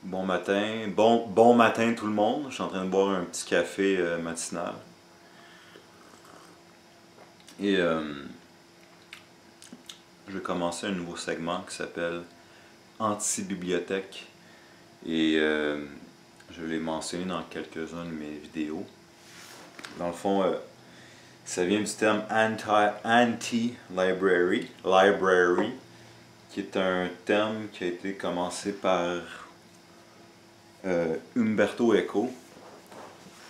Bon matin, bon matin tout le monde. Je suis en train de boire un petit café matinal. Et je vais commencer un nouveau segment qui s'appelle Anti-bibliothèque. Et je l'ai mentionné dans quelques-uns de mes vidéos. Dans le fond, ça vient du terme anti-library, library, qui est un terme qui a été commencé par Umberto Eco.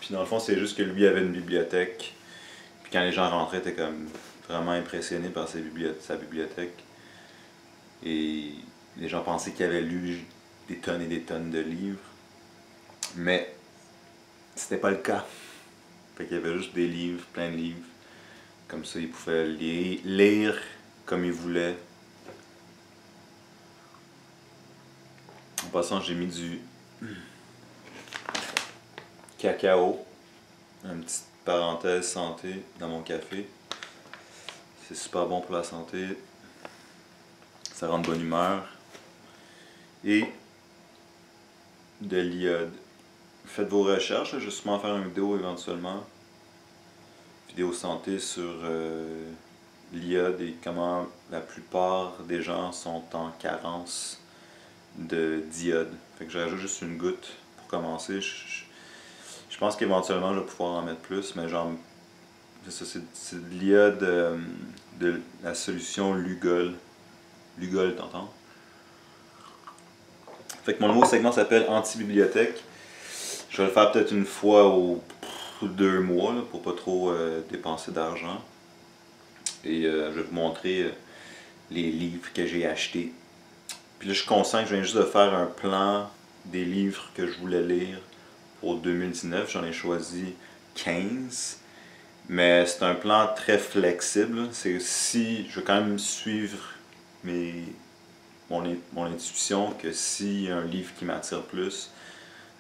Puis dans le fond, c'est juste que lui avait une bibliothèque. Puis quand les gens rentraient, ils étaient comme vraiment impressionnés par sa bibliothèque. Et les gens pensaient qu'il avait lu des tonnes et des tonnes de livres. Mais c'était pas le cas. Fait qu'il y avait juste des livres, plein de livres. Comme ça, il pouvait lire comme il voulait. En passant, j'ai mis du cacao, une petite parenthèse santé dans mon café. C'est super bon pour la santé. Ça rend de bonne humeur. Et de l'iode. Faites vos recherches, je vais sûrement faire une vidéo éventuellement. Vidéo santé sur l'iode et comment la plupart des gens sont en carence d'iode. Fait que j'ajoute juste une goutte pour commencer. Je pense qu'éventuellement je vais pouvoir en mettre plus, mais genre, c'est de l'iode de la solution Lugol. Lugol, t'entends? Fait que mon nouveau segment s'appelle Anti-bibliothèque. Je vais le faire peut-être une fois ou 2 mois là, pour pas trop dépenser d'argent. Et je vais vous montrer les livres que j'ai achetés. Puis là, je suis conscient que je viens juste de faire un plan des livres que je voulais lire pour 2019. J'en ai choisi 15. Mais c'est un plan très flexible. C'est si je vais quand même suivre mon intuition que s'il y a un livre qui m'attire plus,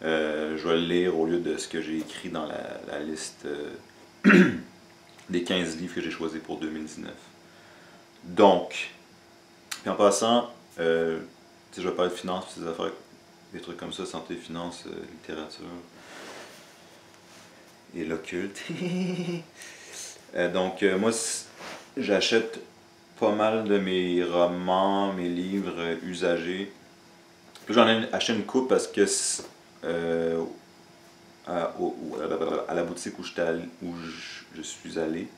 je vais le lire au lieu de ce que j'ai écrit dans la liste des 15 livres que j'ai choisis pour 2019. Donc, puis en passant, je vais parler de finances, des affaires, des trucs comme ça, santé, finances, littérature et l'occulte. Donc, moi, j'achète pas mal de mes romans, mes livres usagés. Puis j'en ai acheté une coupe parce que à la boutique où je suis allé,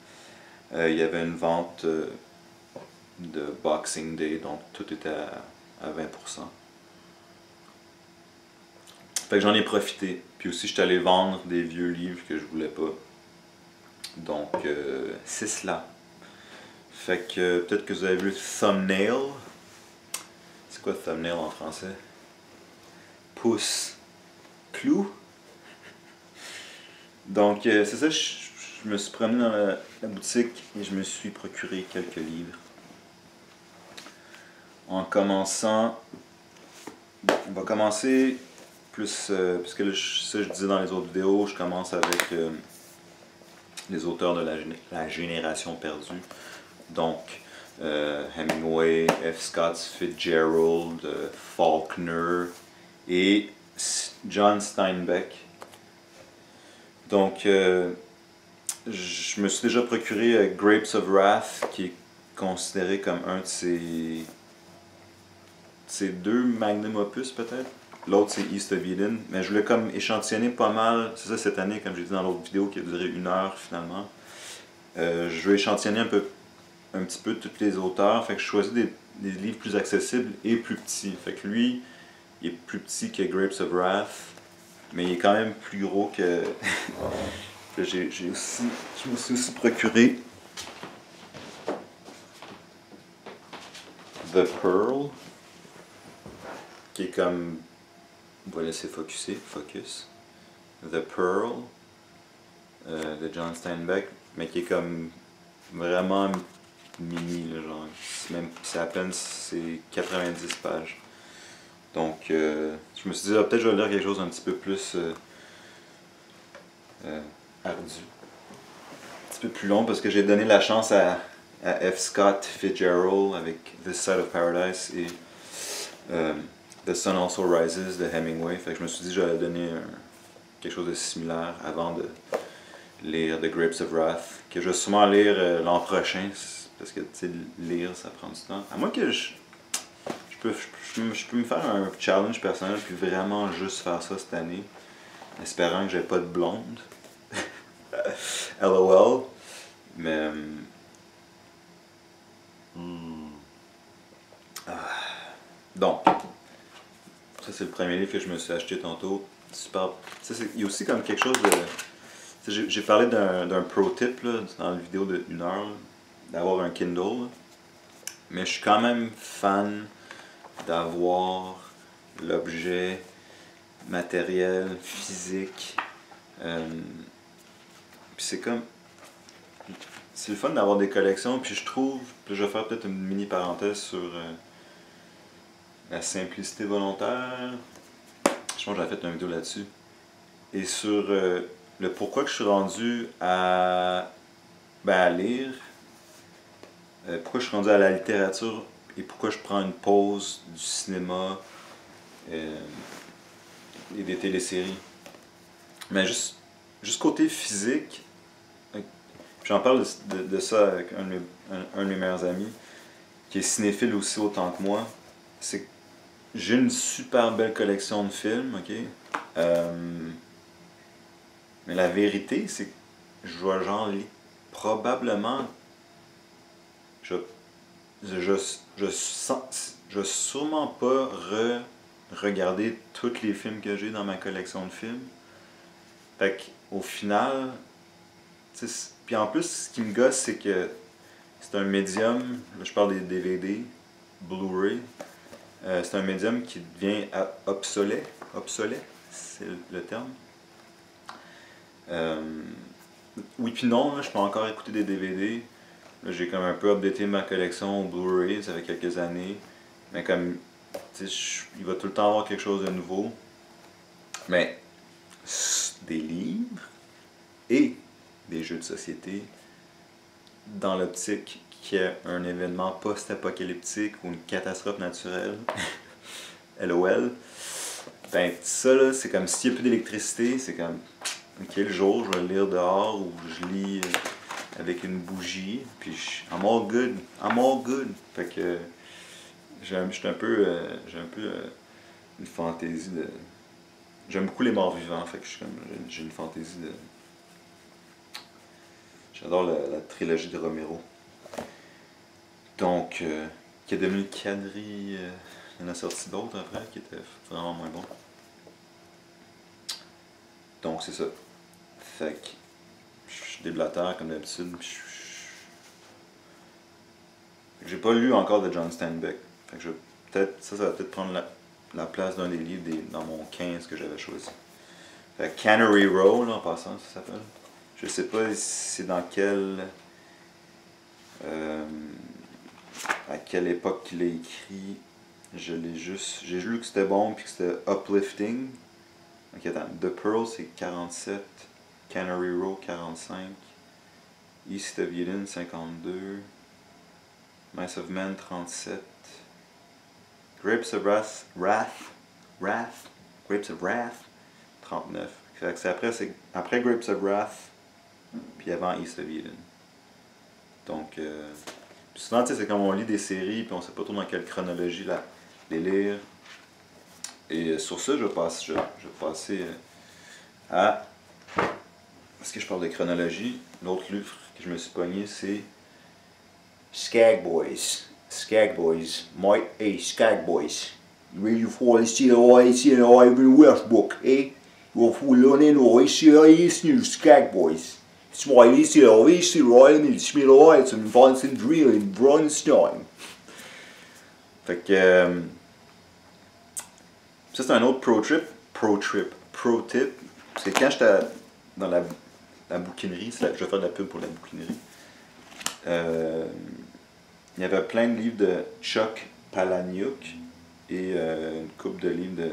il y avait une vente de Boxing Day, donc tout était à 20%. Fait que j'en ai profité. Puis aussi, je suis allé vendre des vieux livres que je voulais pas. Donc, c'est cela. Fait que peut-être que vous avez vu le thumbnail. C'est quoi thumbnail en français? Pouce. Clou. Donc, c'est ça, je me suis promené dans la boutique et je me suis procuré quelques livres. En commençant, on va commencer plus, puisque là, ça je disais dans les autres vidéos, je commence avec les auteurs de la génération perdue. Donc, Hemingway, F. Scott Fitzgerald, Faulkner et John Steinbeck. Donc, je me suis déjà procuré Grapes of Wrath, qui est considéré comme un de ses 2 magnum opus peut-être. L'autre c'est East of Eden, mais je voulais comme échantillonner pas mal, c'est ça cette année, comme j'ai dit dans l'autre vidéo qui a duré 1 heure finalement. Je veux échantillonner un petit peu tous les auteurs, fait que je choisis des livres plus accessibles et plus petits. Fait que lui, il est plus petit que Grapes of Wrath, mais il est quand même plus gros que... je me suis aussi procuré The Pearl, qui est comme... On va laisser focus. The Pearl de John Steinbeck, mais qui est comme vraiment mini, là, genre. C'est à peine 90 pages. Donc, je me suis dit, peut-être je vais lire quelque chose un petit peu plus ardu. Un petit peu plus long, parce que j'ai donné la chance à F. Scott Fitzgerald avec This Side of Paradise et The Sun Also Rises de Hemingway. Fait que je me suis dit que j'allais donner quelque chose de similaire avant de lire The Grapes of Wrath, que je vais sûrement lire l'an prochain, parce que tu sais, lire ça prend du temps. À moins que je peux me faire un challenge personnel puis vraiment juste faire ça cette année, espérant que j'ai pas de blonde. LOL. Mais. Donc, ça c'est le premier livre que je me suis acheté tantôt. Super. Il y a aussi comme quelque chose de. J'ai parlé d'un pro tip là, dans la vidéo de 1 heure, d'avoir un Kindle. Là. Mais je suis quand même fan d'avoir l'objet matériel, physique. Puis c'est comme. C'est le fun d'avoir des collections, puis je trouve. Puis je vais faire peut-être une mini parenthèse sur la simplicité volontaire. Je pense que j'avais fait une vidéo là-dessus. Et sur le pourquoi que je suis rendu à lire, pourquoi je suis rendu à la littérature et pourquoi je prends une pause du cinéma et des téléséries. Mais juste côté physique, j'en parle de ça avec un de mes meilleurs amis, qui est cinéphile aussi autant que moi. C'est que j'ai une super belle collection de films, ok? Mais la vérité, c'est que je vais genre probablement. Je sûrement pas regarder tous les films que j'ai dans ma collection de films. Fait qu'au final, puis en plus, ce qui me gosse, c'est que c'est un médium, là je parle des DVD, Blu-ray, c'est un médium qui devient obsolète, c'est le terme. Oui puis non, là, je peux encore écouter des DVD. Là, j'ai comme un peu updaté ma collection Blu-ray, ça fait quelques années. Mais comme, il va tout le temps avoir quelque chose de nouveau. Mais des livres et des jeux de société, dans l'optique qu'il y a un événement post-apocalyptique ou une catastrophe naturelle, LOL, ben ça là, c'est comme s'il n'y a plus d'électricité, c'est comme, ok, le jour, je vais le lire dehors ou je lis avec une bougie, puis I'm all good. Fait que j'ai un peu une fantaisie de. J'aime beaucoup les morts vivants, fait que j'ai une fantaisie de. J'adore la trilogie de Romero. Donc, qui est devenu Quadri. Il y en a sorti d'autres après qui étaient vraiment moins bons. Donc, c'est ça. Fait que je suis déblatère comme d'habitude. J'ai pas lu encore de John Steinbeck. Fait que ça va peut-être prendre la place d'un des livres dans mon 15 que j'avais choisi. Fait que Cannery Row, là, en passant, ça s'appelle. Je sais pas si c'est dans à quelle époque qu'il a écrit. J'ai lu que c'était bon puis que c'était uplifting. Ok, attends. The Pearl c'est 47. Cannery Row 45. East of Eden 52. Mice of Men 37. Grapes of Wrath. Grapes of Wrath 39. C'est après Grapes of Wrath, puis avant East of Eden. Donc, souvent, c'est comme on lit des séries, puis on sait pas trop dans quelle chronologie les lire. Et sur ça, je vais passer à. Parce que je parle de chronologie, l'autre livre que je me suis pogné, c'est Skag Boys. Mike A. Skag Boys. Ready for the Ivan West book, eh? You're full on in the serious new Skag Boys. Smiley Silver, Royal Milsmith, som fanns en drill in Bronstein. Fait que. Ça, c'est un autre pro tip. Parce que quand j'étais dans la bouquinerie, je vais faire de la pub pour la bouquinerie. Il y avait plein de livres de Chuck Palahniuk et une couple de livres de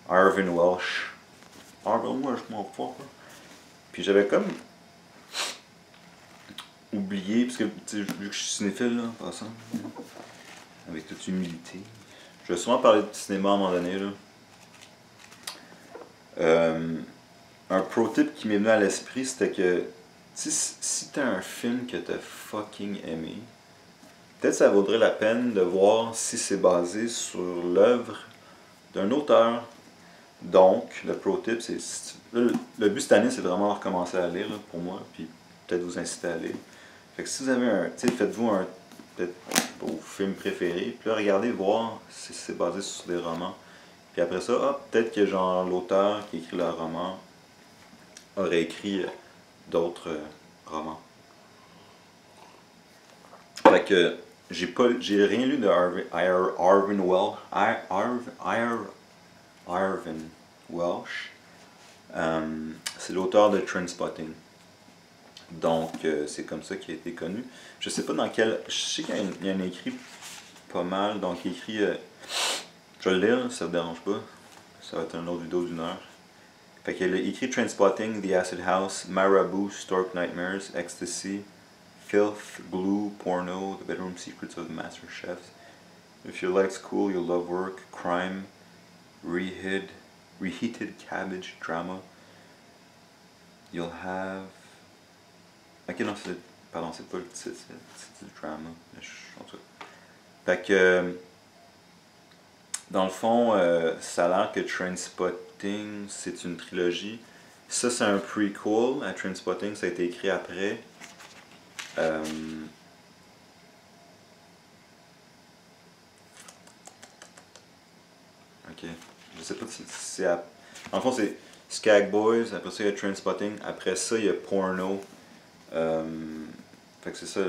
Irvin Welsh. Motherfucker. Puis j'avais comme oublié, parce que vu que je suis cinéphile là, en passant, avec toute humilité, je vais souvent parler de cinéma à un moment donné, là. Un pro tip qui m'est venu à l'esprit, c'était que si t'as un film que t'as fucking aimé, peut-être ça vaudrait la peine de voir si c'est basé sur l'œuvre d'un auteur. Donc, le pro tip, c'est... Le but cette année, c'est vraiment de recommencer à lire, là, pour moi, puis peut-être vous inciter à lire. Fait que si vous avez un... Tu sais, faites-vous un... peut-être vos films préférés, puis là, regardez, voir si c'est basé sur des romans. Puis après ça, peut-être que genre l'auteur qui écrit le roman aurait écrit d'autres romans. Fait que j'ai rien lu de Irvin Welsh. C'est l'auteur de Trainspotting. Donc c'est comme ça qu'il a été connu. Je sais pas dans quel. Je sais qu'il y a un écrit pas mal. Donc il écrit. Je vais le lire, ça ne me dérange pas. Ça va être une autre vidéo d'1 heure. Fait qu'il a écrit Trainspotting, The Acid House, Marabou, Stork Nightmares, Ecstasy, Filth, Glue, Porno, The Bedroom Secrets of the Master Chefs. If you like school, you'll love work, crime, reheated cabbage, drama. You'll have... Ok, non, pardon, c'est pas le titre, c'est du drama. En tout cas. Fait que... Dans le fond, ça a l'air que Trainspotting, c'est une trilogie. Ça, c'est un prequel à Trainspotting, ça a été écrit après. Ok, je sais pas si c'est... En fond, c'est Skag Boys, après ça, il y a Trainspotting, après ça, il y a Porno. Fait que c'est ça,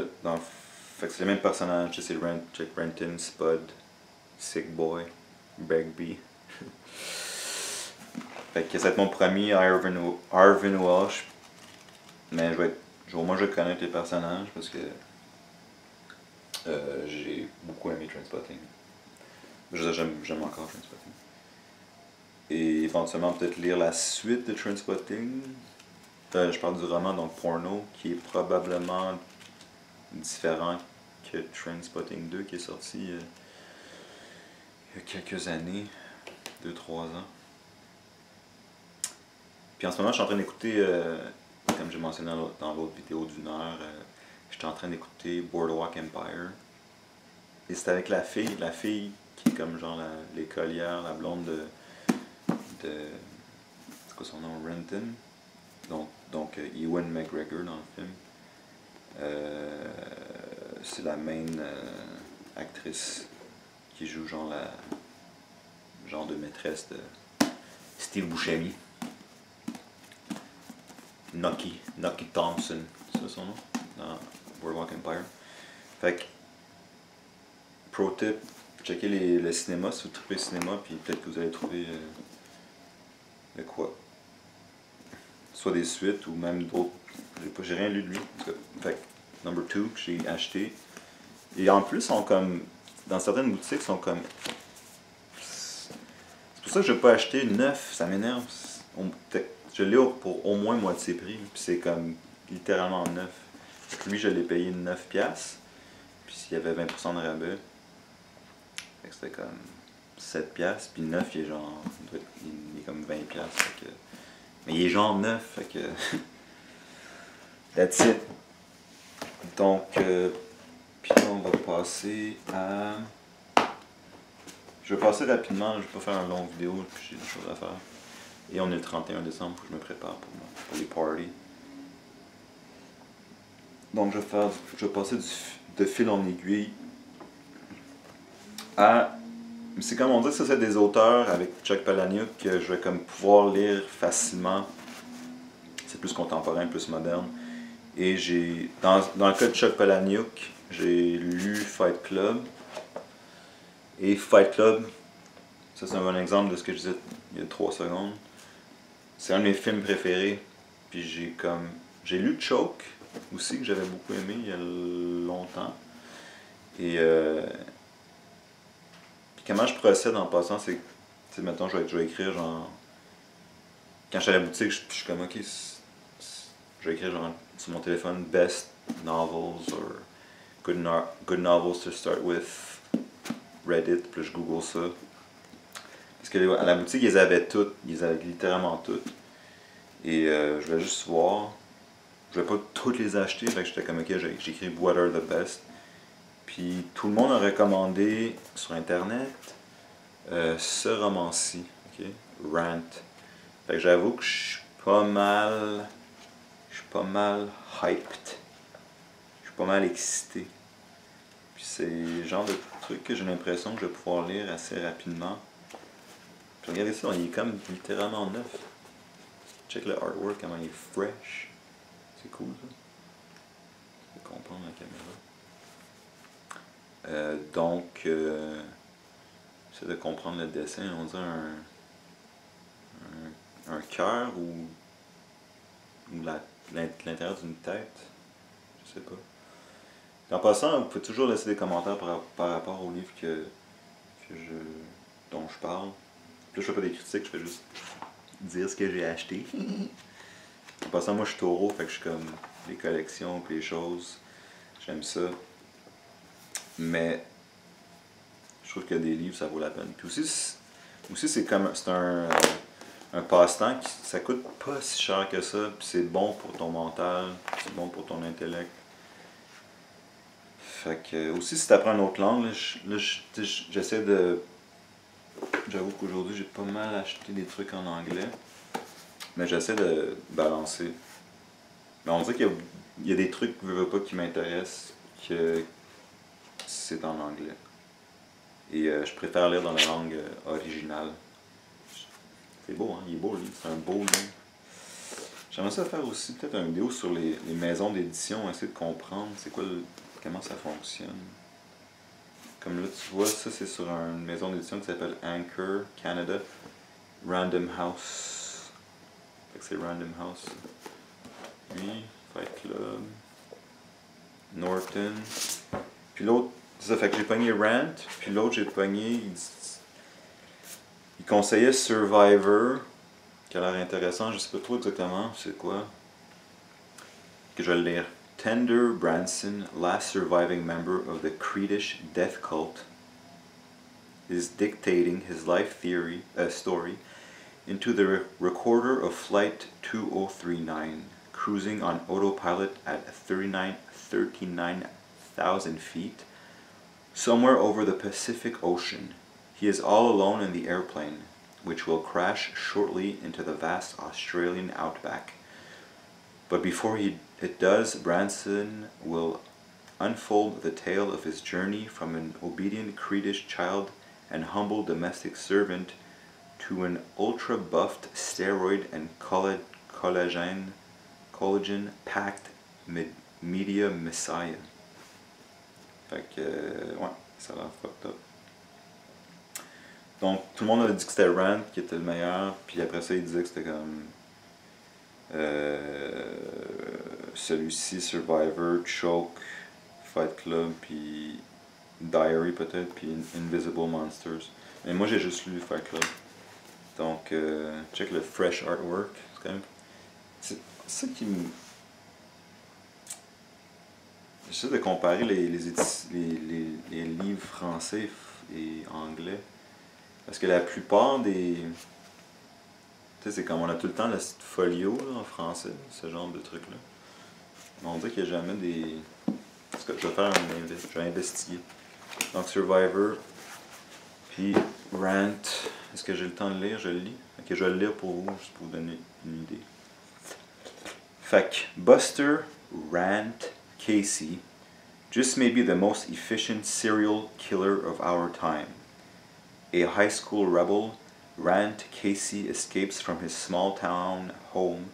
fait que c'est les mêmes personnages, c'est Jack Renton, Spud, Sick Boy, Begbie. Fait que ça va être mon premier Irvin Welsh. Mais au moins je vais connaître les personnages parce que j'ai beaucoup aimé Trainspotting. J'aime encore Trainspotting. Et éventuellement peut-être lire la suite de Trainspotting. Je parle du roman, donc Porno, qui est probablement différent que Trainspotting 2 qui est sorti il y a quelques années, 2-3 ans. Puis en ce moment, je suis en train d'écouter, comme j'ai mentionné dans l'autre vidéo d'1 heure, j'étais en train d'écouter Boardwalk Empire. Et c'est avec la fille qui est comme genre l'écolière, la blonde de c'est quoi son nom? Renton. Donc Ewan McGregor dans le film. C'est la main actrice qui joue genre genre de maîtresse de Steve Buscemi. Nucky Thompson, c'est ça son nom? Dans Boardwalk Empire. Fait que, pro tip, checkez le cinéma si vous trouvez le cinéma, puis peut-être que vous allez trouver de quoi. Soit des suites ou même d'autres. J'ai rien lu de lui. Fait que, number 2 que j'ai acheté. Et en plus, sont comme. Dans certaines boutiques, sont comme. C'est pour ça que je n'ai pas acheté neuf, ça m'énerve. Je l'ai pour au moins moitié prix, puis c'est comme littéralement neuf. Lui, je l'ai payé 9$, puis s'il y avait 20% de rabais, c'était comme 7$, puis 9, il est genre. Il est comme 20$. Fait que, mais il est genre 9, fait que. That's it. Donc, puis on va passer à. Je vais passer rapidement, je vais pas faire une longue vidéo, puis j'ai des choses à faire. Et on est le 31 décembre, faut que je me prépare pour les parties. Donc je vais passer de fil en aiguille à... C'est comme on dit que ça c'est des auteurs avec Chuck Palahniuk que je vais comme pouvoir lire facilement. C'est plus contemporain, plus moderne. Et dans le cas de Chuck Palahniuk, j'ai lu Fight Club. Et Fight Club, ça c'est un bon exemple de ce que je disais il y a 3 secondes. C'est un de mes films préférés. Puis j'ai lu Choke aussi, que j'avais beaucoup aimé il y a longtemps. Et puis comment je procède en passant, c'est que, maintenant je vais écrire genre... Quand je suis à la boutique, je suis comme, ok, je vais écrire genre sur mon téléphone, best novels or good novels to start with. Reddit, puis là, je google ça. Parce que à la boutique, ils avaient toutes, ils avaient littéralement toutes. Et je voulais juste voir. Je vais pas toutes les acheter, fait que j'étais comme ok, j'ai écrit What are the best. Puis tout le monde a recommandé sur internet ce roman-ci, ok, Rant. Fait que j'avoue que je suis pas mal hyped. Je suis pas mal excité. Puis c'est le genre de truc que j'ai l'impression que je vais pouvoir lire assez rapidement. Puis regardez ça, il est comme littéralement neuf. Check le artwork, comment il est fresh. C'est cool ça. Je vais comprendre la caméra. J'essaie de comprendre le dessin. On dirait un cœur ou l'intérieur d'une tête. Je sais pas. En passant, vous pouvez toujours laisser des commentaires par rapport au livre dont je parle. Puis là, je fais pas des critiques, je fais juste dire ce que j'ai acheté. En passant, moi je suis taureau, fait que je suis comme les collections et les choses. J'aime ça. Mais je trouve que des livres, ça vaut la peine. Puis aussi c'est un passe-temps qui ça coûte pas si cher que ça. Puis c'est bon pour ton mental, c'est bon pour ton intellect. Fait que aussi si tu apprends une autre langue, j'essaie de. J'avoue qu'aujourd'hui j'ai pas mal acheté des trucs en anglais. Mais j'essaie de balancer. Mais on dirait qu'il y a des trucs qui m'intéressent que c'est en anglais. Et je préfère lire dans la langue originale. C'est beau, hein? Il est beau, le livre. C'est un beau livre. J'aimerais ça faire aussi peut-être une vidéo sur les maisons d'édition, essayer de comprendre comment ça fonctionne. Comme là, tu vois, ça c'est sur une maison d'édition qui s'appelle Anchor Canada, Random House. Fait que c'est Random House. Lui, Fight Club, Norton. Puis l'autre, ça fait que j'ai pogné Rant, puis l'autre j'ai pogné, il conseillait Survivor, qui a l'air intéressant, je sais pas trop exactement c'est quoi. Que je vais le lire. Tender Branson, last surviving member of the Creedish death cult, is dictating his life story into the recorder of Flight 2039, cruising on autopilot at 39,000 feet, somewhere over the Pacific Ocean. He is all alone in the airplane, which will crash shortly into the vast Australian outback. But before it does, Branson will unfold the tale of his journey from an obedient Creedish child and humble domestic servant to an ultra-buffed steroid and collagen-packed media messiah. Fait que, ouais, ça a l'air fucked up. Donc, tout le monde a dit que c'était Rant qui était le meilleur, puis après ça, il disait que c'était comme celui-ci, Survivor, Choke, Fight Club, puis Diary peut-être, puis Invisible Monsters. Mais moi, j'ai juste lu Fight Club. Donc, check le fresh artwork. C'est quand même. C'est ça qui me. J'essaie de comparer les livres français et anglais. Parce que la plupart des. Tu sais, c'est comme on a tout le temps le folio là, en français, ce genre de truc-là. Mais on dirait qu'il n'y a jamais des. Parce que je vais investiguer. Donc Survivor, puis Rant. Est-ce que j'ai le temps de lire? Je le lis. Ok, je vais le lire pour vous, juste pour vous donner une idée. Fait que Buster Rant Casey just may be the most efficient serial killer of our time. A high school rebel, Rant Casey escapes from his small town home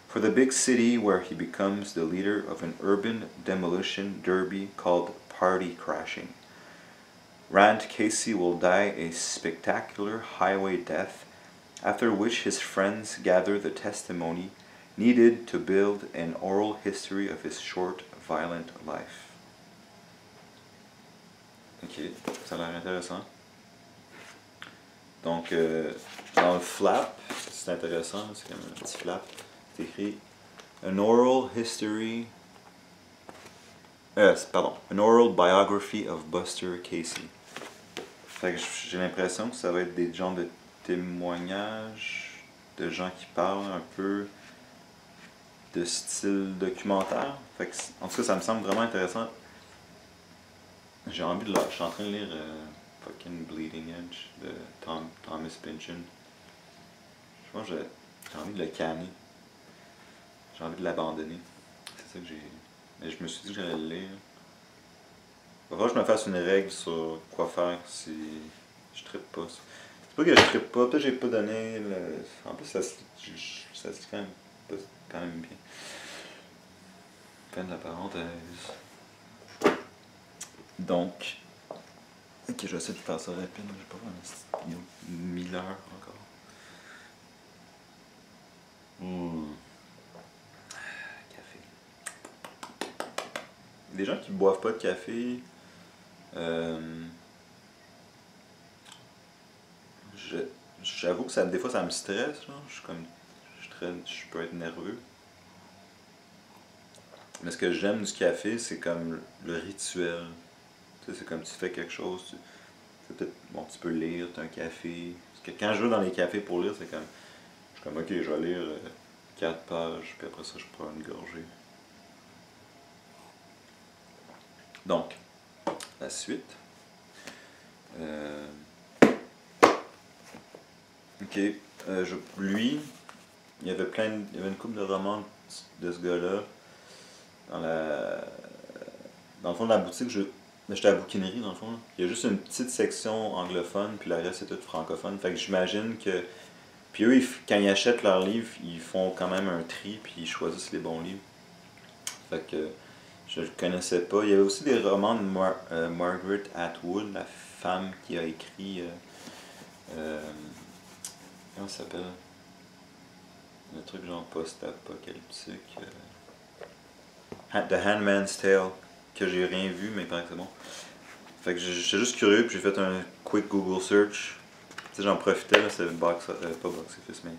for the big city where he becomes the leader of an urban demolition derby called Party Crashing. Rant Casey will die a spectacular highway death, after which his friends gather the testimony needed to build an oral history of his short, violent life. Ok, ça a l'air intéressant. Donc, dans le flap, c'est intéressant, c'est comme un petit flap, c'est écrit An oral history. An oral biography of Buster Casey. Fait que j'ai l'impression que ça va être des genres de témoignages de gens qui parlent un peu de style documentaire. Fait que, en tout cas, ça me semble vraiment intéressant. J'ai envie de lire. Je suis en train de lire fucking Bleeding Edge de Thomas Pynchon. Je pense que j'ai envie de le canner. J'ai envie de l'abandonner. C'est ça que j'ai. Mais je me suis dit que j'allais le lire. Il va falloir que je me fasse une règle sur quoi faire si je trippe pas. C'est pas que je trippe pas, peut-être que j'ai pas donné le. En plus, ça se lit quand même bien. Fin de la parenthèse. Donc. Ok, j'essaie de faire ça rapide, j'ai pas vraiment 1000 heures encore. Café. Les gens qui boivent pas de café, j'avoue que des fois ça me stresse, genre. Je peux être nerveux. Mais ce que j'aime du café, c'est comme le rituel. Tu sais, c'est comme tu fais quelque chose, bon, tu peux lire, tu as un café. Parce que quand je vais dans les cafés pour lire, c'est comme. Je suis comme, ok, je vais lire 4 pages, puis après ça, je prends une gorgée. Donc, la suite. Ok, lui, il y avait une couple de romans de ce gars-là. Dans le fond de la boutique, j'étais à la bouquinerie dans le fond. Là. Il y a juste une petite section anglophone, puis le reste c'est tout francophone. Fait que j'imagine que. Puis eux, quand ils achètent leurs livres, ils font quand même un tri, puis ils choisissent les bons livres. Fait que je le connaissais pas. Il y avait aussi des romans de Margaret Atwood, la femme qui a écrit. Comment ça s'appelle? Le truc genre post-apocalyptique. The Handmaid's Tale, que j'ai rien vu, mais il paraît que c'est bon. Fait que j'étais juste curieux, puis j'ai fait un quick Google search. Tu sais, j'en profitais, là, c'était pas Box Office, mais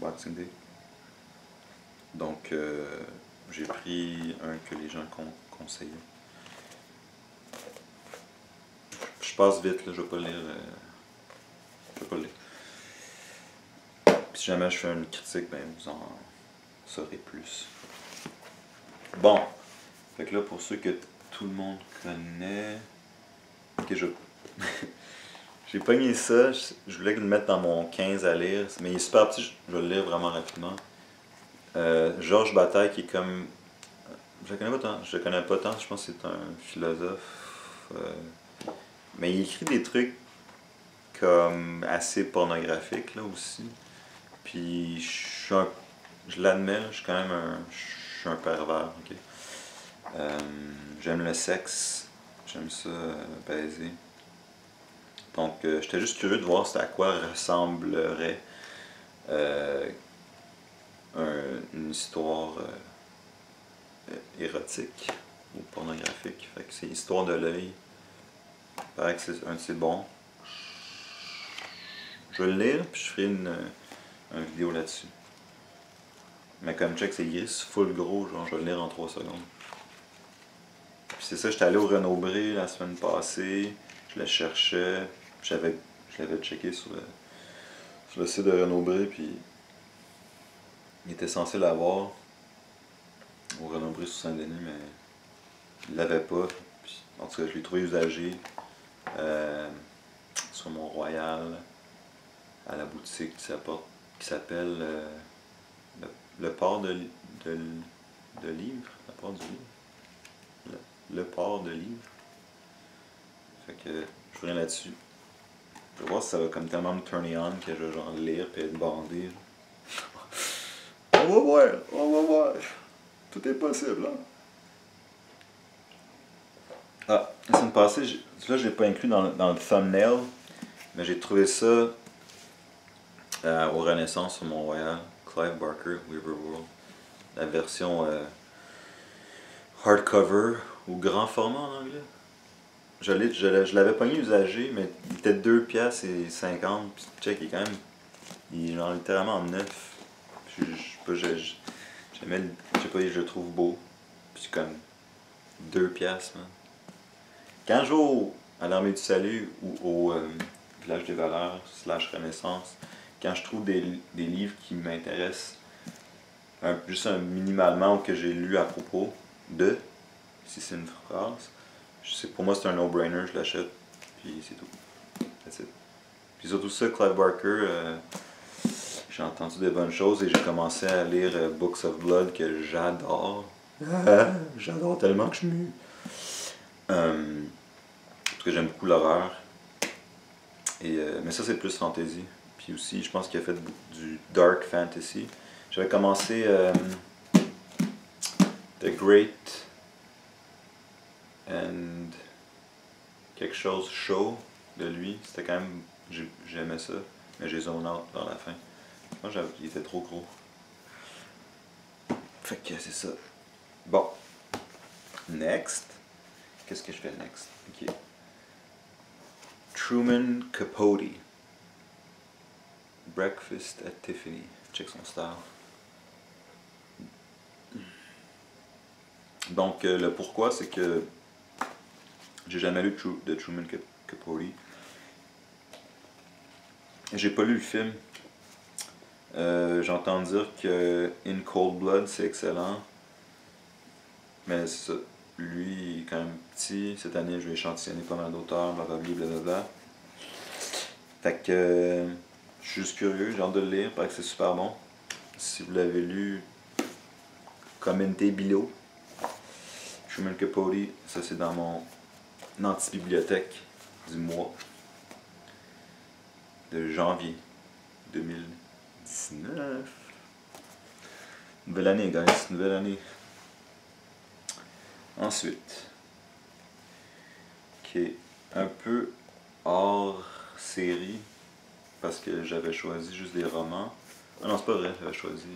Boxing Day. Donc, j'ai pris un que les gens conseillaient. Je passe vite, là, je vais pas le lire. Je vais pas le lire. Puis si jamais je fais une critique, ben vous en saurez plus. Bon. Fait que là, pour ceux que tout le monde connaît. Ok, j'ai pogné ça. Je voulais le mettre dans mon 15 à lire. Mais il est super petit, je vais le lire vraiment rapidement. Georges Bataille, qui est comme. Je le connais pas tant, je pense que c'est un philosophe. Mais il écrit des trucs comme assez pornographiques là aussi. Puis je l'admets, je suis quand même je suis un pervers, ok. J'aime le sexe, j'aime ça baiser. Donc j'étais juste curieux de voir à quoi ressemblerait une histoire érotique ou pornographique. Fait que c'est Histoire de l'œil. Il paraît que c'est un de ses bons. Je vais le lire puis je ferai une vidéo là-dessus. Mais comme check, c'est écrit full gros, genre je vais le lire en 3 secondes. Puis c'est ça, j'étais allé au Renaud-Bré la semaine passée, je le cherchais, je l'avais checké sur le site de Renaud-Bré, puis il était censé l'avoir au Renaud-Bré sur Saint-Denis, mais il l'avait pas. Puis, en tout cas, je l'ai trouvé usagé sur Mont-Royal, à la boutique qui s'appelle le port de livres. Le port du livre. Le port de livres. Fait que je reviens là-dessus. Je vais voir si ça va comme tellement me turner on que je vais genre lire et être bandé. On va voir. Tout est possible, hein. Ah, la semaine passée, là je l'ai pas inclus dans le thumbnail, mais j'ai trouvé ça au Renaissance sur Mont-Royal, Clive Barker, Weaver World. La version hardcover ou grand format en anglais. Je l'avais pogné usagé, mais il était 2,50$. Puis check, il est quand même. Il est genre littéralement neuf. Je sais pas, je le trouve beau. Puis c'est comme 2$, man. Quand je vais à l'Armée du Salut ou au Village des Valeurs / Renaissance, quand je trouve des livres qui m'intéressent juste minimalement ou que j'ai lu à propos de, si c'est une phrase, pour moi c'est un no-brainer, je l'achète, puis c'est tout. That's it. Puis surtout ça, Clive Barker, j'ai entendu des bonnes choses et j'ai commencé à lire Books of Blood que j'adore. J'adore tellement que je suis mu. Parce que j'aime beaucoup l'horreur. Mais ça, c'est plus fantasy. Puis aussi, je pense qu'il a fait du dark fantasy. J'avais commencé The Great and quelque chose show de lui. C'était quand même... J'aimais ça. Mais j'ai zone out vers la fin. Je pense qu'il était trop gros. Fait que c'est ça. Bon. Next. Qu'est-ce que je fais next? Ok. Truman Capote. Breakfast at Tiffany. Check son style. Donc, le pourquoi, c'est que j'ai jamais lu de Truman Capote. J'ai pas lu le film. J'entends dire que In Cold Blood, c'est excellent. Mais c'est ça. Lui, il est quand même petit. Cette année, je vais échantillonner pas mal d'auteurs, blablabla. Fait que je suis juste curieux, j'ai hâte de le lire, parce que c'est super bon. Si vous l'avez lu, commentez below. Truman Capote, ça c'est dans mon anti-bibliothèque du mois de janvier 2019. Nouvelle année, guys, nouvelle année. Ensuite, qui est un peu hors série, parce que j'avais choisi juste des romans. Ah non, c'est pas vrai, j'avais choisi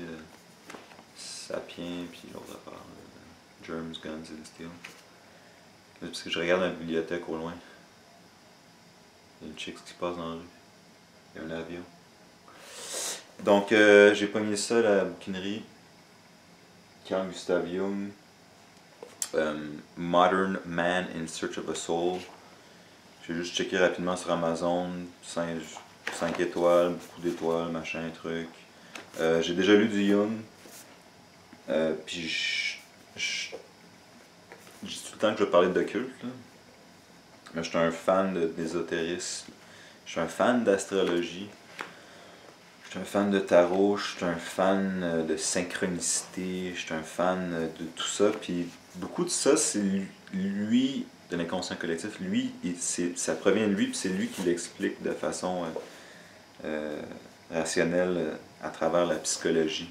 Sapiens, puis l'autre affaire, Germs, Guns and Steel. Parce que je regarde la bibliothèque au loin. Il y a une chick qui passe dans la rue. Il y a un avion. Donc, j'ai pogné ça à la bouquinerie. Carl Gustav Jung. Modern Man in Search of a Soul. J'ai juste checké rapidement sur Amazon. 5 étoiles, beaucoup d'étoiles, machin, truc. J'ai déjà lu du Jung. Puis je dis tout le temps que je vais parler d'occulte. Mais je suis un fan d'ésotérisme. Je suis un fan d'astrologie. Je suis un fan de tarot. Je suis un fan de synchronicité. Je suis un fan de tout ça. Puis beaucoup de ça, c'est lui, de l'inconscient collectif. Lui, ça provient de lui, puis c'est lui qui l'explique de façon rationnelle à travers la psychologie.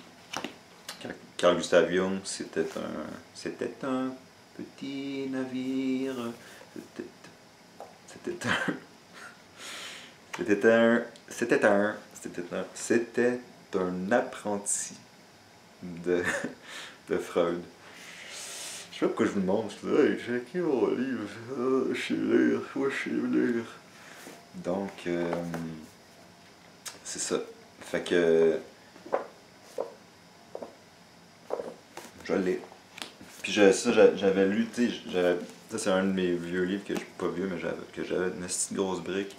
Carl Gustav Jung, c'était un petit navire. C'était un apprenti de Freud. Je sais pas pourquoi je vous demande, je dis, hey, j'ai écrit mon livre, je sais lire, moi je sais lire. Donc, c'est ça. Fait que, je l'ai. Puis j'avais lu, tu sais, ça c'est un de mes vieux livres que je suis pas vieux, mais que j'avais une petite grosse brique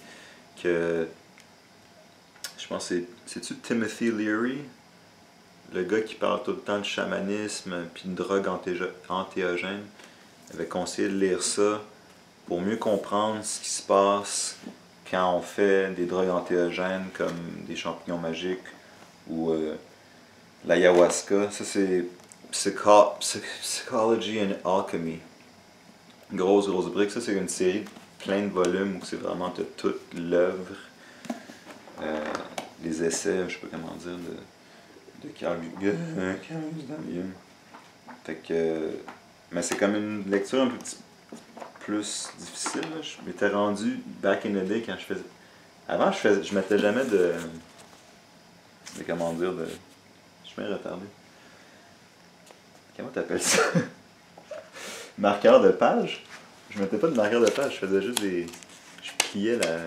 que je pense c'est-tu Timothy Leary, le gars qui parle tout le temps de chamanisme puis de drogue antéogène, avait conseillé de lire ça pour mieux comprendre ce qui se passe quand on fait des drogues antéogènes comme des champignons magiques ou l'ayahuasca. Ça c'est Psychology and Alchemy. Grosse brique. Ça c'est une série de plein de volumes où c'est vraiment toute l'œuvre, les essais, je sais pas comment dire, de Carl Gustav Jung. Fait que, mais c'est comme une lecture un peu plus difficile. Là. Je m'étais rendu back in the day quand je faisais. Avant, je mettais jamais de comment dire, je suis bien retardé. Comment t'appelles ça? Marqueur de page? Je mettais pas de marqueur de page, je faisais juste des. Je pliais la.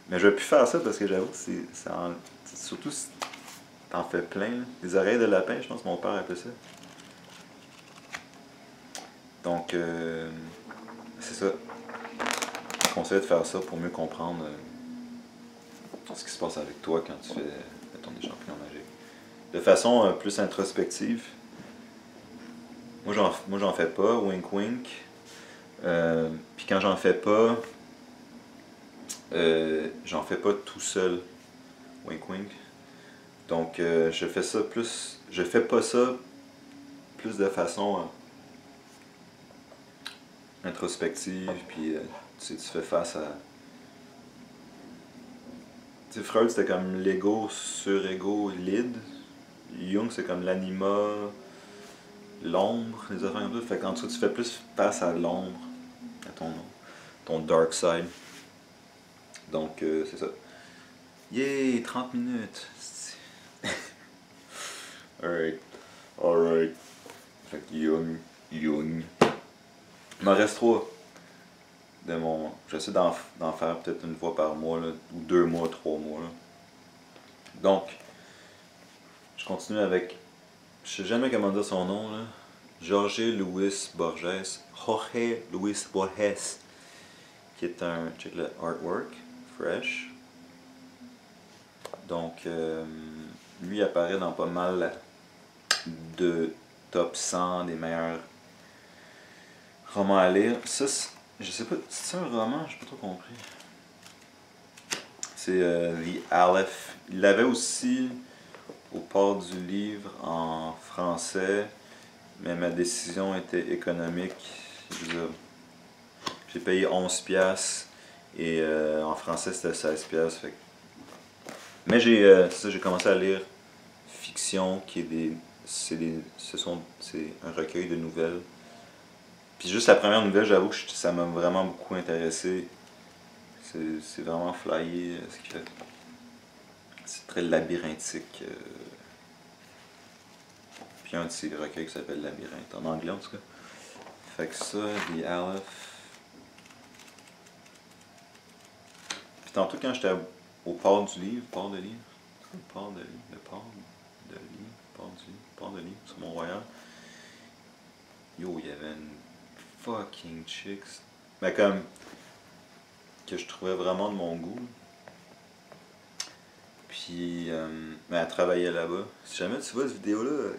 Mais je vais plus faire ça parce que j'avoue que surtout si t'en fais plein. Là. Des oreilles de lapin, je pense que mon père appelait ça. Donc, c'est ça. conseille de faire ça pour mieux comprendre ce qui se passe avec toi quand tu fais ton échantillon magique. De façon plus introspective, moi j'en fais pas, wink wink. Puis quand j'en fais pas tout seul, wink wink. Donc je fais ça plus, je fais pas ça plus de façon introspective, puis tu fais face à... Tu sais, Freud c'était comme l'ego, sur-ego, l'id. Jung c'est comme l'anima, l'ombre, les affaires comme ça. Fait qu'en dessous tu fais plus face à l'ombre, à ton dark side. Donc c'est ça. Yay, 30 minutes. Alright. Alright. Fait que Jung. Il m'en reste 3 de mon. J'essaie d'en faire peut-être une fois par mois, là, ou 2 mois, 3 mois. Là. Donc, je continue avec. Je sais jamais comment dire son nom là. Jorge Luis Borges. Qui est un. Check le artwork. Fresh. Donc, lui apparaît dans pas mal de top 100 des meilleurs romans à lire. Ça, je sais pas, c'est un roman? J'ai pas trop compris. C'est The Aleph. Il l'avait aussi au port du livre en français, mais ma décision était économique. J'ai payé 11$ et en français c'était 16$. Fait. Mais j'ai commencé à lire fiction qui est c'est un recueil de nouvelles. Puis juste la première nouvelle, j'avoue que ça m'a vraiment beaucoup intéressé. C'est vraiment flyé ce qu'il fait. C'est très labyrinthique. Puis un de ces recueils qui s'appelle Labyrinthe, en anglais en tout cas. Fait que ça, The Aleph. Puis tantôt quand j'étais au port du livre, port de livre, sur Mont-Royal, yo, il y avait une fucking chicks. Mais comme que je trouvais vraiment de mon goût. Puis mais elle travaillait là-bas. Si jamais tu vois cette vidéo-là,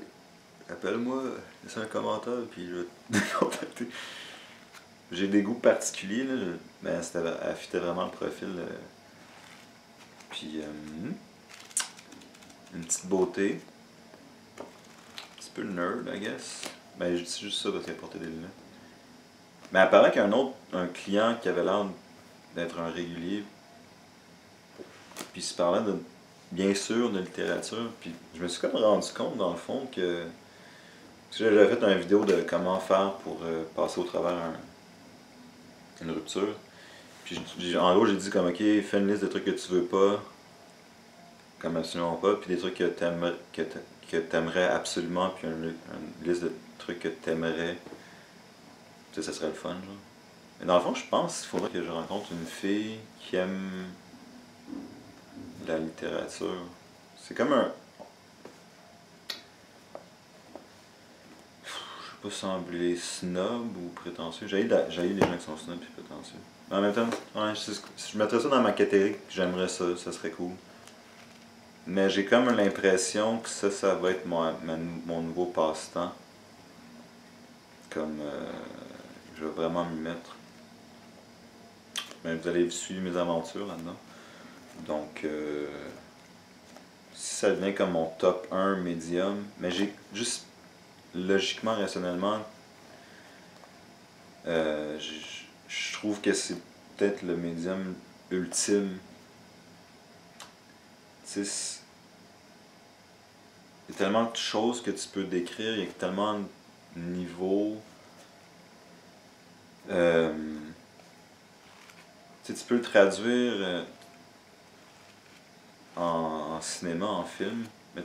appelle-moi, laisse un commentaire, puis je vais te contacter. J'ai des goûts particuliers, là. Mais elle fitait vraiment le profil. Puis une petite beauté. Un petit peu nerd, I guess. Ben je dis juste ça parce qu'elle portait des lunettes. Mais apparemment qu'il y a un client qui avait l'air d'être un régulier. Puis il se parlait de, bien sûr, de littérature. Puis je me suis comme rendu compte, dans le fond, que j'avais fait une vidéo de comment faire pour passer au travers une rupture. Puis en gros, j'ai dit comme, ok, fais une liste de trucs que tu veux pas, comme absolument pas, puis des trucs que t'aimerais absolument, puis une liste de trucs que t'aimerais. Tu sais, ça serait le fun, genre. Mais dans le fond, je pense qu'il faudrait que je rencontre une fille qui aime la littérature. C'est comme un... Je sais pas sembler snob ou prétentieux. J'ai les gens qui sont snobs et prétentieux. Mais en même temps, ouais, je mettrais ça dans ma catégorie, j'aimerais ça, ça serait cool. Mais j'ai comme l'impression que ça va être mon nouveau passe-temps. Comme je vais vraiment m'y mettre. Mais vous allez suivre mes aventures là-dedans. Donc, si ça devient comme mon top 1 médium, mais j'ai juste logiquement, rationnellement, je trouve que c'est peut-être le médium ultime. Tu sais, il y a tellement de choses que tu peux décrire, il y a tellement de niveaux. Tu sais, tu peux le traduire en cinéma, en film, mais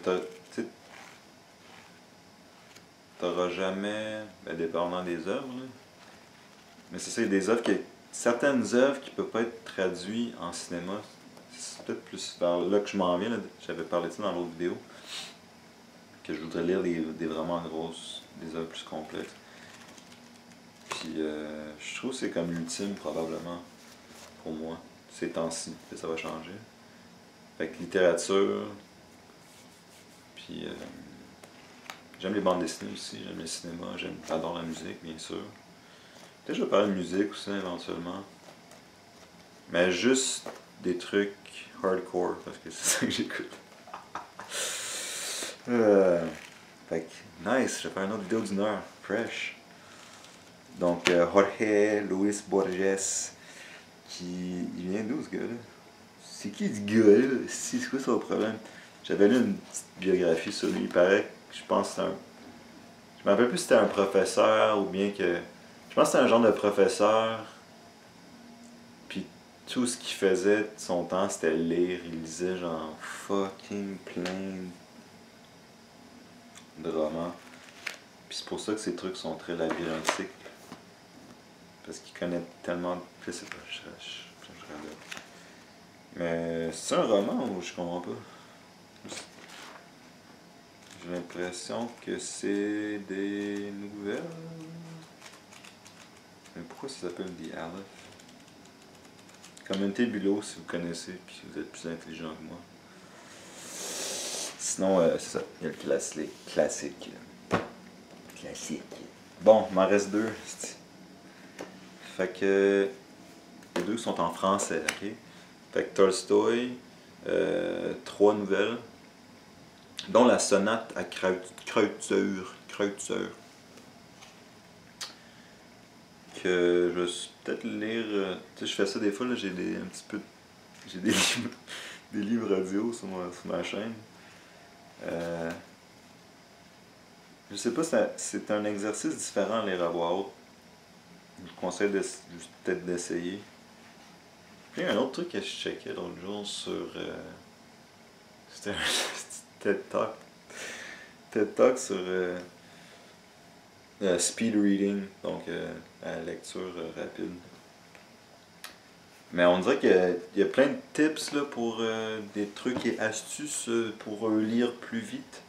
t'auras jamais, ben, dépendant des œuvres, là. Mais c'est ça, il y a des œuvres certaines œuvres qui ne peuvent pas être traduites en cinéma. C'est peut-être plus vers là que je m'en viens, j'avais parlé de ça dans l'autre vidéo, que je voudrais lire des vraiment grosses, des œuvres plus complexes. Puis je trouve que c'est comme l'ultime probablement. pour moi, ces temps-ci, que ça va changer. Fait que littérature, puis j'aime les bandes dessinées aussi, j'aime le cinéma, j'adore la musique, bien sûr. Peut-être que je vais parler de musique aussi, éventuellement. Mais juste des trucs hardcore, parce que c'est ça que j'écoute. Fait que, nice, je vais faire une autre vidéo d'une heure, fresh. Donc, Jorge Luis Borges, il vient d'où ce gars-là? C'est qui ce gars-là? C'est quoi son problème? J'avais lu une petite biographie sur lui, il paraît que je pense que c'est un... Je me rappelle plus si c'était un professeur ou bien que... Je pense que c'était un genre de professeur, puis tout ce qu'il faisait de son temps, c'était lire. Il lisait genre fucking plein de romans. Puis c'est pour ça que ces trucs sont très labyrinthiques. Parce qu'il connaît tellement... Je sais pas, je regarde. Mais c'est un roman ou je comprends pas? J'ai l'impression que c'est des nouvelles. Mais pourquoi ça s'appelle The Aleph? Commentez Below si vous connaissez puis si vous êtes plus intelligent que moi. Sinon, c'est ça. Il y a le classique. Classique. Bon, il m'en reste deux. Fait que les deux sont en français, ok? Fait que Tolstoï, 3 nouvelles, dont la sonate à Kreutzer, que je vais peut-être lire. Tu sais, je fais ça des fois, là, j'ai des livres audio sur ma chaîne. Je sais pas, c'est un exercice différent à lire à voix haute. Je vous conseille peut-être d'essayer. Puis il y a un autre truc que je checkais l'autre jour sur... c'était un TED Talk. TED Talk sur speed reading, donc la lecture rapide. Mais on dirait qu'il y a plein de tips là, pour des trucs et astuces pour lire plus vite.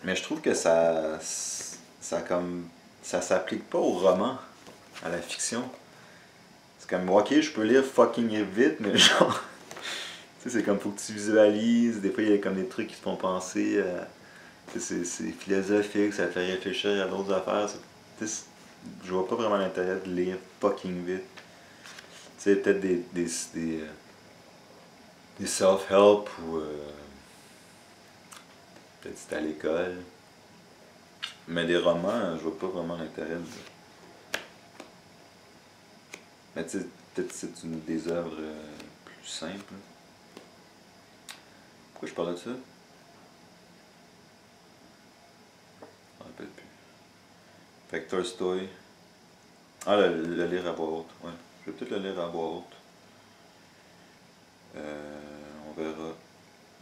Mais je trouve que ça s'applique pas au roman, à la fiction. C'est comme, ok, je peux lire fucking vite, mais genre, tu sais, c'est comme, faut que tu visualises. Des fois, il y a comme des trucs qui te font penser, c'est philosophique, ça te fait réfléchir à d'autres affaires. Je vois pas vraiment l'intérêt de lire fucking vite. Tu sais, peut-être des self-help ou peut-être c'est à l'école. Mais des romans, je vois pas vraiment l'intérêt de... Mais tu sais, peut-être c'est des œuvres plus simples. Pourquoi je parle de ça? Je me rappelle plus. Fait que Tolstoy. Ah, le lire à voix haute, ouais. Je vais peut-être le lire à voix haute. On verra.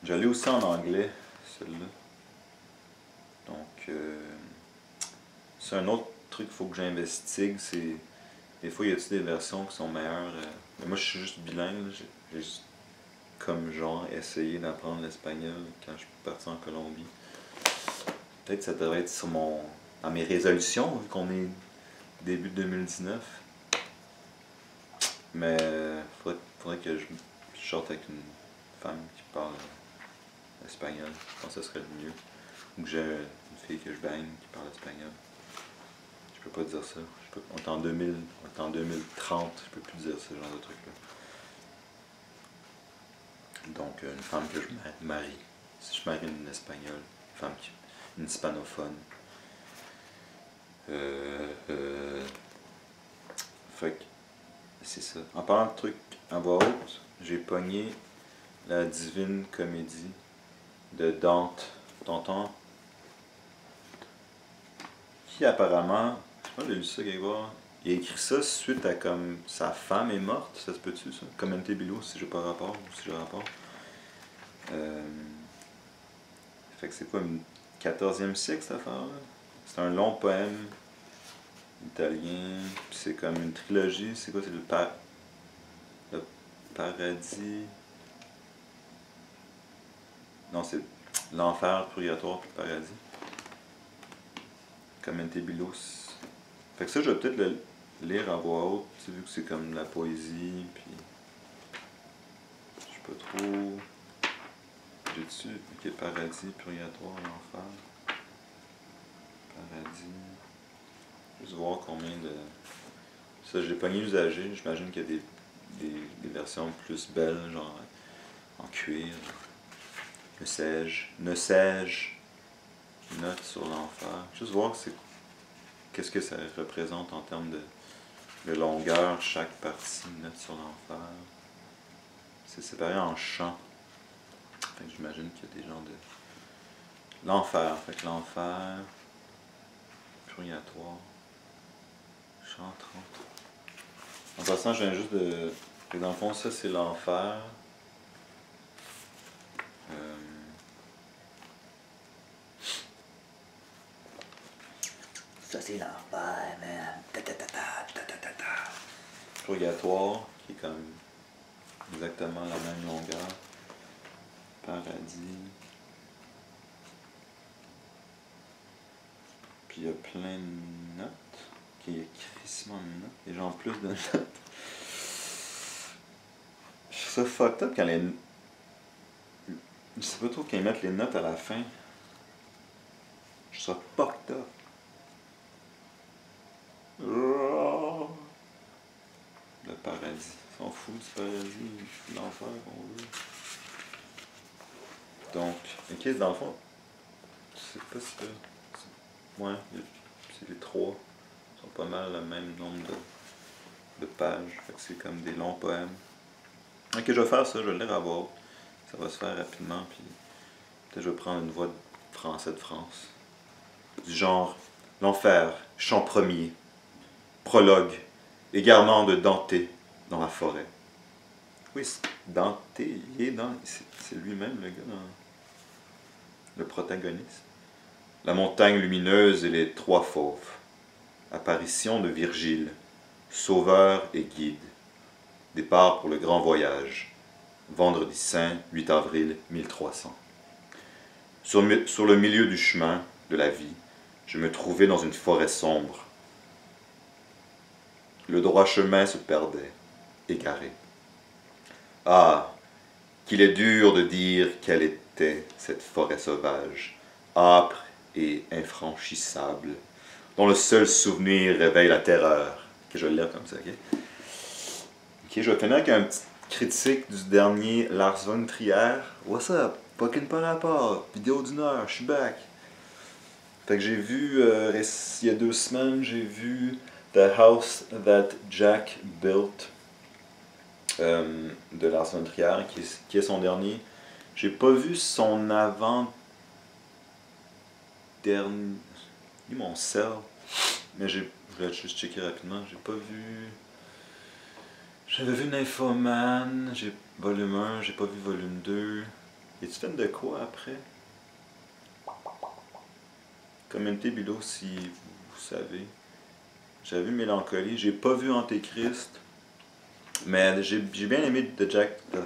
Je l'ai aussi en anglais, celle-là. Donc, c'est un autre truc qu'il faut que j'investigue. C'est des fois, il y a des versions qui sont meilleures. Mais moi, je suis juste bilingue. J'ai juste comme genre essayé d'apprendre l'espagnol quand je suis parti en Colombie. Peut-être que ça devrait être dans mes résolutions, vu qu'on est début 2019. Mais faudrait que je sorte avec une femme qui parle espagnol. Je pense que ce serait le mieux. Ou que j'ai une fille que je baigne qui parle espagnol. Je peux pas dire ça. On est en 2030, je peux plus dire ce genre de truc-là. Donc, une femme que je marie. Si je marie une espagnole, une hispanophone. Fait que, c'est ça. En parlant de trucs à voix haute, j'ai pogné la Divine Comédie de Dante, qui apparemment, je sais pas, j'ai lu ça quelque part, il a écrit ça suite à comme sa femme est morte, ça se peut-tu ça? Commentez Bilo si j'ai pas rapport ou si j'ai rapport. Fait que c'est quoi, une 14e siècle cette affaire-là? C'est un long poème italien, puis c'est comme une trilogie, c'est quoi? C'est le paradis... Non, c'est l'enfer, le purgatoire, puis le paradis. Commentez Bilos. Fait que ça, je vais peut-être lire à voix haute, tu sais, vu que c'est comme de la poésie, puis je sais pas trop. J'ai-tu, ok, paradis, purgatoire, l'enfer, paradis, juste voir combien de... Ça, je l'ai pogné usagé, j'imagine qu'il y a des versions plus belles, genre en cuir. Ne sais-je, note sur l'enfer. Juste voir qu'est-ce que ça représente en termes de longueur, chaque partie, note sur l'enfer. C'est séparé en chants. Fait que j'imagine qu'il y a des genres de... L'enfer, fait que l'enfer, purgatoire, chant 30. En passant, je viens juste de... Fait que dans le fond, ça c'est l'enfer. Ça, c'est l'enfer, man. Purgatoire, qui est comme exactement la même longueur. Paradis. Puis il y a plein de notes. Il y a crissement de notes. Il y a genre plus de notes. Je trouve ça fucked up quand les... Je sais pas trop quand ils mettent les notes à la fin. Je trouve ça fucked up. Le paradis. Ils sont fous du paradis, de l'enfer qu'on veut. Donc, ok, dans le fond, je sais pas si ouais, c'est les trois. Ils sont pas mal le même nombre de pages. Fait que c'est comme des longs poèmes. Ok, je vais faire ça, je vais le lire à voix haute. Ça va se faire rapidement, puis peut-être je vais prendre une voix de français de France. Du genre, l'enfer, chant premier, prologue, égarement de Dante dans la forêt. Oui, Dante, il est dans... C'est lui-même le gars, le protagoniste. La montagne lumineuse et les trois fauves. Apparition de Virgile, sauveur et guide. Départ pour le grand voyage. Vendredi saint, 8 avril 1300. Sur le milieu du chemin de la vie, je me trouvais dans une forêt sombre. Le droit chemin se perdait, égaré. Ah, qu'il est dur de dire quelle était cette forêt sauvage, âpre et infranchissable, dont le seul souvenir réveille la terreur. Que je vais le lire comme ça, ok? Ok, je vais finir avec un petit critique du dernier Lars von Trier. What's up? Fucking pas rapport. Vidéo d'une heure, je suis back. Fait que j'ai vu, il y a 2 semaines, j'ai vu The House That Jack Built de Lars von Trier, qui est son dernier. J'ai pas vu son avant-dernier. Mon sel. Mais je voulais juste checker rapidement. J'ai pas vu. J'avais vu Nymphoman, j'ai volume 1, j'ai pas vu volume 2. Et tu fais de quoi après? Commentez below si vous savez. J'avais vu Mélancolie, j'ai pas vu Antéchrist. Mais j'ai bien aimé The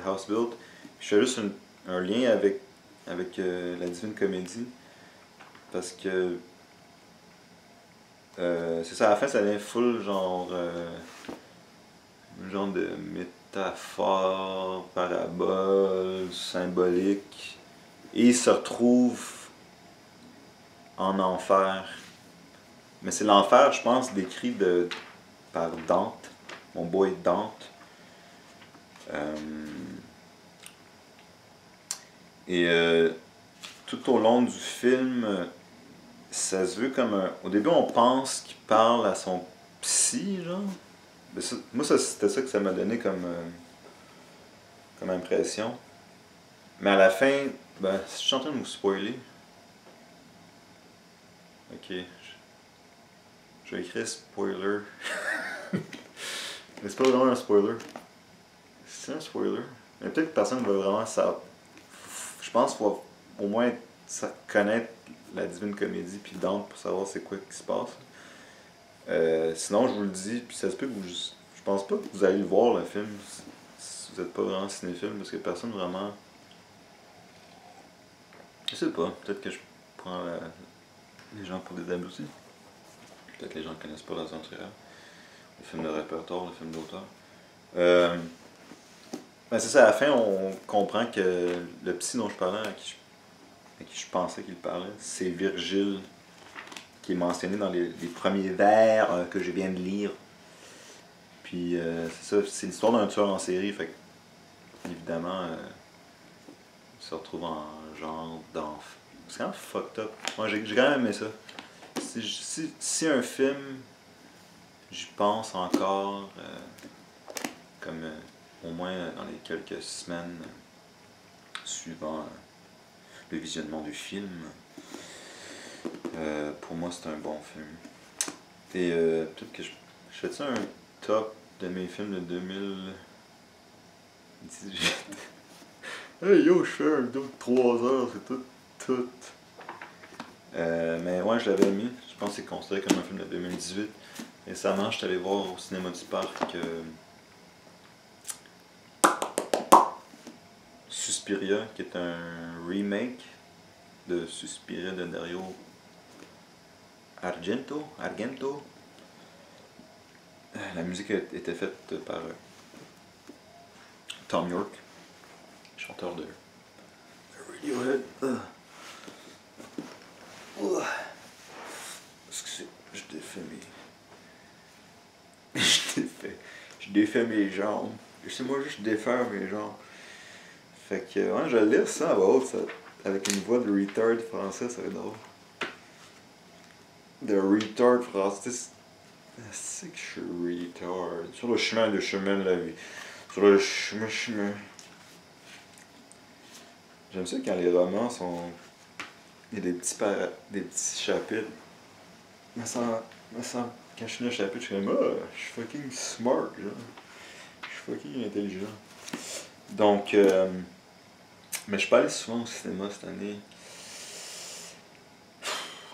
House Built. Je fais juste un lien avec la Divine Comédie. Parce que c'est ça, à la fin ça devient full genre un genre de métaphore, parabole, symbolique. Et il se retrouve en enfer. Mais c'est l'enfer, je pense, décrit par Dante, mon boy Dante. Tout au long du film, ça se veut comme un... Au début, on pense qu'il parle à son psy, genre. Mais moi, c'était ça que ça m'a donné comme impression. Mais à la fin, ben, si je suis en train de vous spoiler. Ok. Je vais écrire spoiler. Mais c'est pas vraiment un spoiler. C'est un spoiler. Mais peut-être que personne ne va vraiment savoir. Je pense qu'il faut au moins connaître la Divine Comédie puis Dante pour savoir c'est quoi qui se passe. Sinon, je vous le dis, puis ça se peut que je pense pas que vous allez le voir le film si vous n'êtes pas vraiment cinéphile, parce que personne vraiment. Je sais pas, peut-être que je prends les gens pour des abrutis. Peut-être que les gens ne connaissent pas la zone. le film de répertoire, le film d'auteur. Ben c'est ça, à la fin, on comprend que le psy dont je parlais, à qui je pensais qu'il parlait, c'est Virgile, qui est mentionné dans les premiers vers que je viens de lire. Puis c'est ça, c'est l'histoire d'un tueur en série, fait que, évidemment, il se retrouve en genre d'enfant. C'est quand même fucked up. Moi, j'ai quand même aimé ça. Si un film, j'y pense encore, comme au moins dans les quelques semaines suivant le visionnement du film, pour moi c'est un bon film. Et peut-être que je fais-tu un top de mes films de 2018. Hey yo, je fais un vidéo de 3 heures, c'est tout. Mais ouais, je l'avais mis. Je pense que c'est considéré comme un film de 2018. Récemment, je suis allé voir au cinéma du parc Suspiria, qui est un remake de Suspiria de Dario Argento. La musique a été faite par Tom York, chanteur de Radiohead. Excusez, je défais mes... je défais mes jambes. Laissez-moi juste défaire mes jambes. Fait que, ouais, je lis ça à voix haute, ça, avec une voix de retard français, ça va être drôle. De retard français, c'est que je suis retard. Sur le chemin de la vie. Sur le chemin. J'aime ça quand les romans sont... Il y a des petits chapitres. Me semble, quand je finis un chapitre, je suis comme, ah, je suis fucking smart, genre. Je suis fucking intelligent. Donc, mais je suis pas allé souvent au cinéma cette année.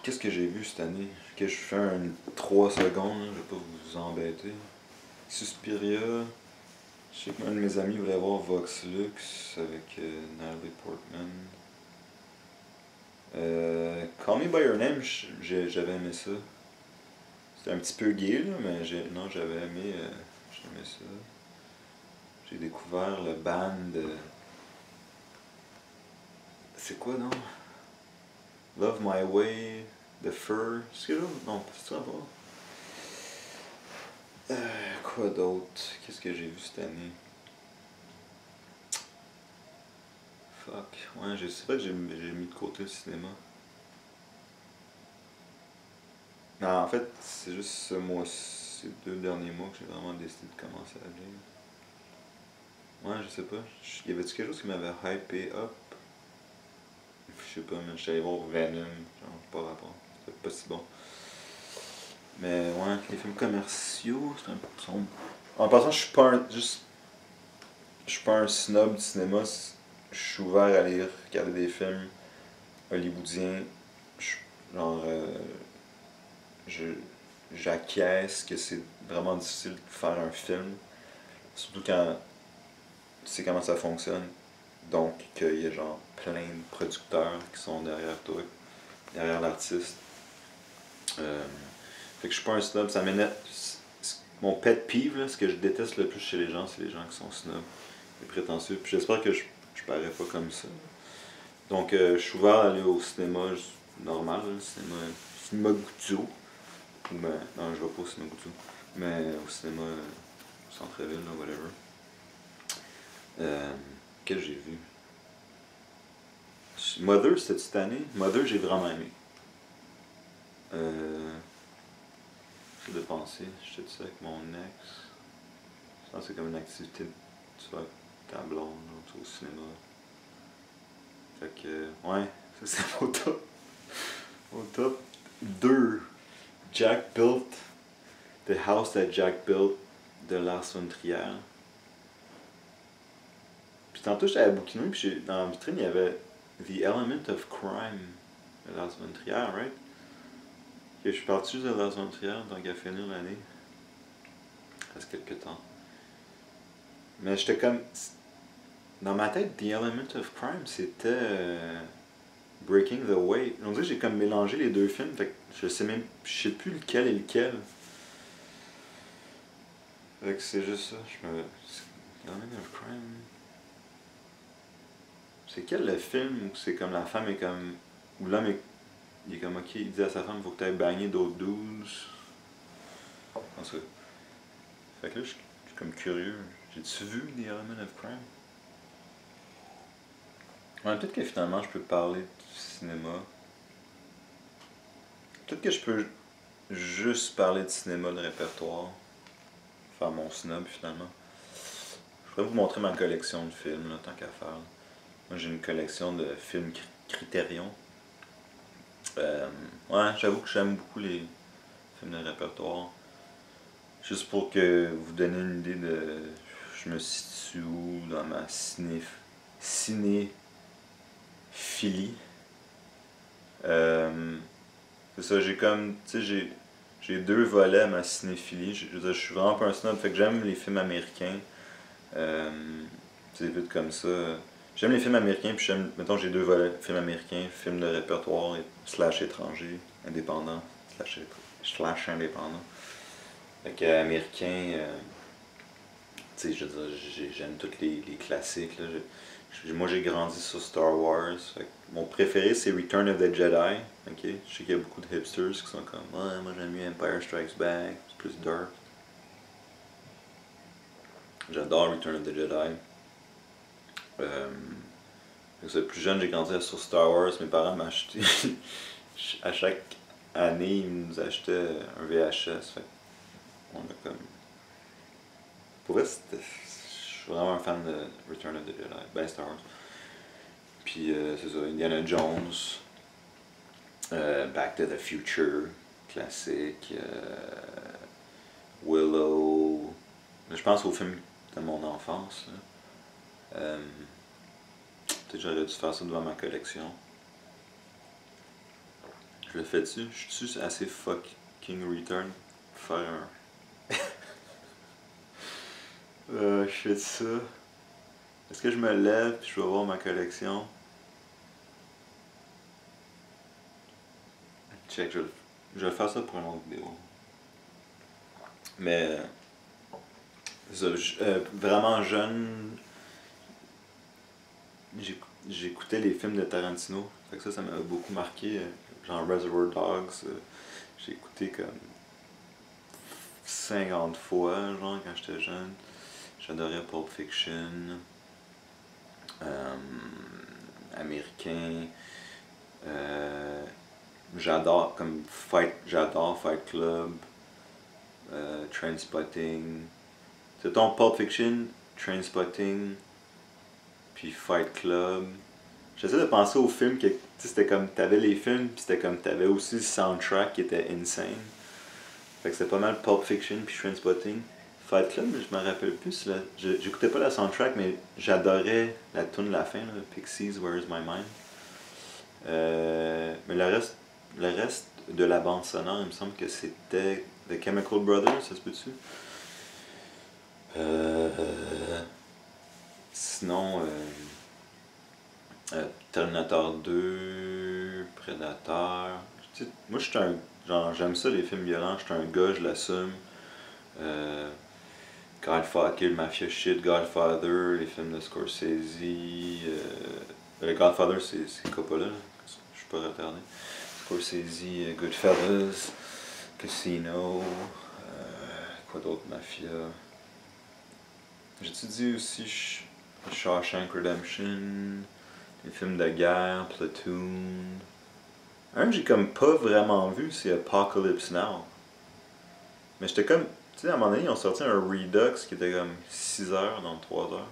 Qu'est-ce que j'ai vu cette année? Que je fais un 3 secondes, je vais pas vous embêter. Suspiria. Je sais qu'un de mes amis voulait voir Vox Lux avec Natalie Portman. Call Me By Your Name, j'avais aimé ça. C'était un petit peu gay, là, mais j'avais aimé ça. J'ai découvert le band de... C'est quoi, non? Love My Way, The Fur. C'est que là? Non, c'est ça, pas. Quoi d'autre? Qu'est-ce que j'ai vu cette année? Fuck. Ouais, c'est vrai que j'ai mis de côté le cinéma. Non, en fait, c'est juste ces 2 derniers mois que j'ai vraiment décidé de commencer à lire. Ouais, je sais pas. Y avait-tu quelque chose qui m'avait hypé up? Je sais pas, mais j'étais allé voir Venom, genre, pas rapport. C'était pas si bon. Mais ouais, les films commerciaux, c'est un peu sombre. En passant, je suis pas un snob du cinéma. Je suis ouvert à aller regarder des films hollywoodiens. Genre, j'acquiesce que c'est vraiment difficile de faire un film. Surtout quand tu sais comment ça fonctionne. Donc, qu'il y a genre plein de producteurs qui sont derrière toi, derrière l'artiste. Fait que je suis pas un snob, ça m'énerve. Mon pet peeve, là, ce que je déteste le plus chez les gens, c'est les gens qui sont snobs et prétentieux. Puis j'espère que je parais pas comme ça. Donc, je suis ouvert à aller au cinéma normal, le cinéma Guzzo. Ben, non, je vais pas au cinéma Guzzo, mais au cinéma centre-ville, là, whatever. Quel j'ai vu? Mother, c'était cette année? Mother, j'ai vraiment aimé. J'ai dépensé, j'étais ça avec mon ex. Je pense que c'est comme une activité, tu vois, avec ta blonde, au cinéma. Fait que, ouais, ça c'est mon top. Mon top 2. Jack Built, The House That Jack Built, de Lars von Trier. Puis tantôt j'étais à bouquiner, puis dans la vitrine il y avait The Element of Crime de Lars von Trier, right? Que je suis parti de Lars von Trier, donc à finir l'année. Il reste quelques temps. Mais j'étais comme... Dans ma tête, The Element of Crime, c'était Breaking the Way. On dirait que j'ai comme mélangé les 2 films, fait que je sais plus lequel est lequel. Fait que c'est juste ça, Element of Crime. C'est quel le film où c'est comme la femme est comme. Où l'homme est. Il est comme ok, il dit à sa femme faut que tu ailles bagner d'autres 12. En tout cas. Fait que là, je suis comme curieux. J'ai-tu vu The Element of Crime? Ouais, peut-être que finalement je peux parler du cinéma. Peut-être que je peux juste parler de cinéma de répertoire. Faire mon snob finalement. Je pourrais vous montrer ma collection de films, là, tant qu'à faire. Là. Moi j'ai une collection de films Criterion. Ouais, j'avoue que j'aime beaucoup les films de répertoire. Juste pour que vous donniez une idée de. Je me situe où dans ma cinéphilie. C'est ça, j'ai comme. Tu sais, j'ai deux volets à ma cinéphilie. Je veux dire, je suis vraiment pas un snob, fait que j'aime les films américains. C'est vite comme ça. J'aime les films américains, puis j'aime. Mettons, j'ai deux volets films américains, films de répertoire, slash étranger, indépendant, slash indépendant. Fait que américain, tu sais, je veux dire, j'aime tous les classiques. Là. Moi, j'ai grandi sur Star Wars. Fait que mon préféré, c'est Return of the Jedi. Ok? Je sais qu'il y a beaucoup de hipsters qui sont comme, ouais, moi j'aime mieux Empire Strikes Back, c'est plus dark. J'adore Return of the Jedi. Plus jeune, j'ai grandi sur Star Wars. Mes parents m'achetaient. À chaque année, ils nous achetaient un VHS. Fait on a comme. Pour vrai, je suis vraiment un fan de Return of the Jedi. Ben Star Wars. Puis c'est ça, Indiana Jones. Back to the Future. Classique. Willow. Je pense aux films de mon enfance. Peut-être que j'aurais dû faire ça devant ma collection. Je le fais-tu? Je suis assez fucking return pour faire un. Je fais ça. Est-ce que je me lève et je vais voir ma collection? Check, je vais faire ça pour une autre vidéo. Mais vraiment jeune, j'écoutais les films de Tarantino. Fait que ça m'a beaucoup marqué. Genre Reservoir Dogs, j'ai écouté comme 50 fois, genre, quand j'étais jeune. J'adorais Pulp Fiction. Américain. J'adore Fight Club. Trainspotting. C'est ton Pulp Fiction, Trainspotting, puis Fight Club. J'essaie de penser aux films que c'était comme t'avais les films, puis c'était comme t'avais aussi le soundtrack qui était insane. Fait que c'était pas mal Pulp Fiction puis Trainspotting. Fight Club, je me rappelle plus. J'écoutais pas la soundtrack, mais j'adorais la tune de la fin, là, Pixies, Where is My Mind. Mais le reste de la bande sonore, il me semble que c'était The Chemical Brothers, ça se peut-tu? Sinon, Terminator 2, Predator. Moi, je suis un. Genre, j'aime ça les films violents, je suis un gars, je l'assume. Godfather, Mafia Shit, Godfather, les films de Scorsese. Le Godfather, c'est Coppola, je suis pas retardé. Scorsese, Goodfellas, Casino. Quoi d'autre, Mafia. J'ai-tu dit aussi Shawshank Redemption, les films de guerre, Platoon. Un que j'ai comme pas vraiment vu, c'est Apocalypse Now. Mais j'étais comme. Tu sais, à un moment donné, ils ont sorti un Redux qui était comme 6 heures, donc 3 heures.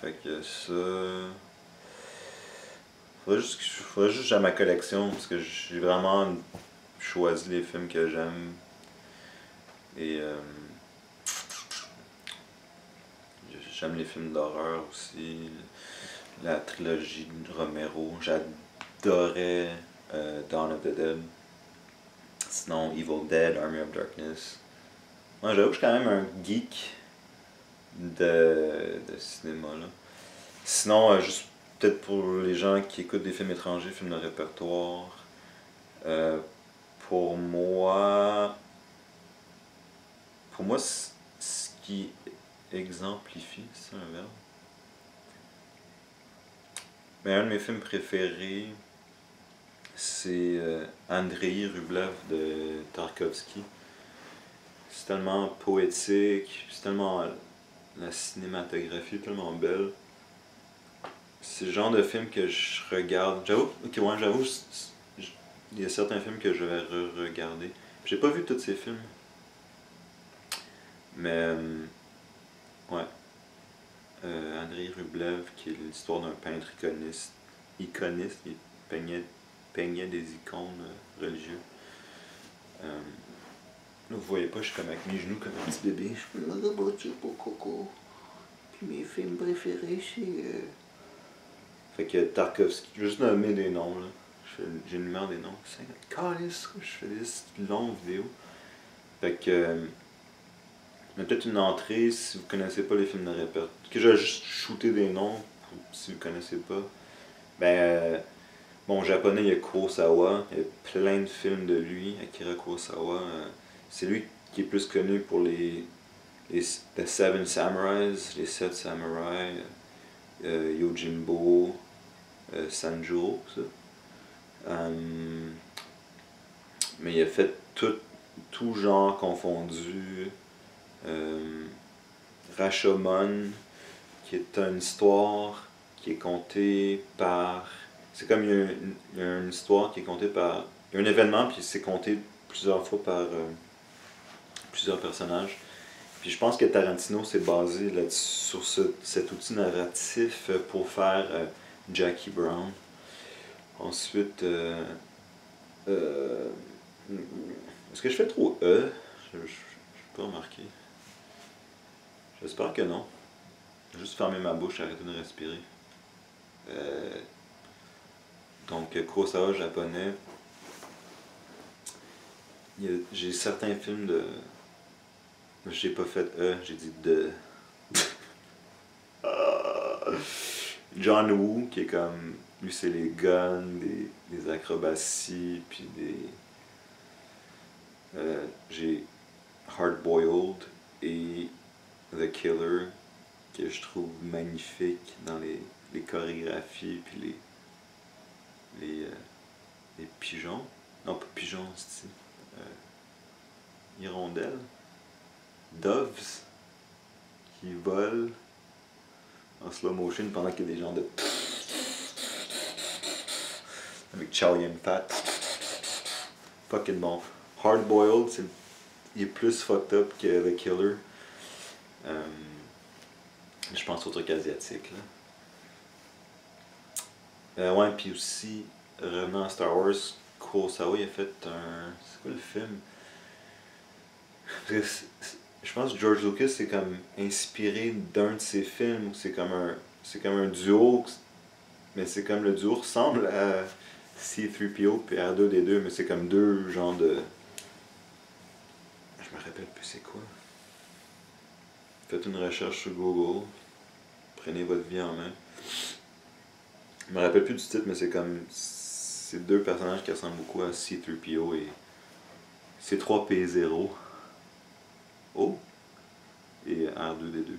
Fait que ça. Faudrait juste que j'ai ma collection, parce que j'ai vraiment choisi les films que j'aime. Et. J'aime les films d'horreur aussi. La trilogie de Romero. J'adorais Dawn of the Dead. Sinon, Evil Dead, Army of Darkness. Moi, j'avoue que je suis quand même un geek de cinéma. Là. Sinon, juste peut-être pour les gens qui écoutent des films étrangers, films de répertoire. Pour moi, pour moi, ce qui exemplifie, c'est un verbe. Mais un de mes films préférés, c'est Andrei Rublev de Tarkovsky. C'est tellement poétique, c'est tellement. La cinématographie est tellement belle. C'est le genre de film que je regarde. J'avoue, ok, ouais, j'avoue, il y a certains films que je vais re-regarder. J'ai pas vu tous ces films. Mais, ouais. Andrei Rublev, qui est l'histoire d'un peintre iconiste, il peignait des icônes religieuses. Là, vous voyez pas, je suis comme avec mes genoux comme un petit bébé. Je peux me rebâtir pour Coco. Puis mes films préférés, c'est. Fait que Tarkovsky, juste nommer des noms là. J'énumère des noms. Calice, je fais des longues vidéos. Fait que. Il y a peut-être une entrée si vous connaissez pas les films de répertoire. Que j'ai juste shooté des noms si vous connaissez pas. Ben. Bon, japonais, il y a Kurosawa. Il y a plein de films de lui, Akira Kurosawa. C'est lui qui est plus connu pour les The Seven Samurais, les 7 samouraïs, Yojimbo, Sanjuro, ça. Mais il a fait tout genre confondu. Rashomon, qui est une histoire qui est contée par. C'est comme il y a une histoire qui est contée par. Il y a un événement, puis c'est compté plusieurs fois par plusieurs personnages. Puis je pense que Tarantino s'est basé sur cet outil narratif pour faire Jackie Brown. Ensuite, est-ce que je fais trop E? Je peux remarquer. J'espère que non. Juste fermer ma bouche, arrêter de respirer. Donc, Kurosawa japonais. J'ai certains films de. J'ai pas fait E, j'ai dit de. John Woo, qui est comme. Lui, c'est les guns, des acrobaties, puis des. J'ai Hard Boiled et The Killer, que je trouve magnifique dans les chorégraphies, puis les pigeons. Non, pas pigeons, c'est hirondelles. Doves qui volent en slow motion pendant qu'il y a des gens de. Avec Chow Yun-fat. Fucking bon. Hard Boiled, il est plus fucked up que The Killer. Je pense au truc asiatique là. Ouais, puis aussi, revenant à Star Wars, Kurosawa il a fait un. C'est quoi le film? Je pense que George Lucas c'est comme inspiré d'un de ses films. C'est comme un duo. Mais c'est comme le duo ressemble à C-3PO et R2D2, mais c'est comme deux genres de. Je me rappelle plus c'est quoi. Faites une recherche sur Google. Prenez votre vie en main. Je me rappelle plus du titre, mais c'est comme. C'est deux personnages qui ressemblent beaucoup à C-3PO et C3P0. Oh! Et R2D2.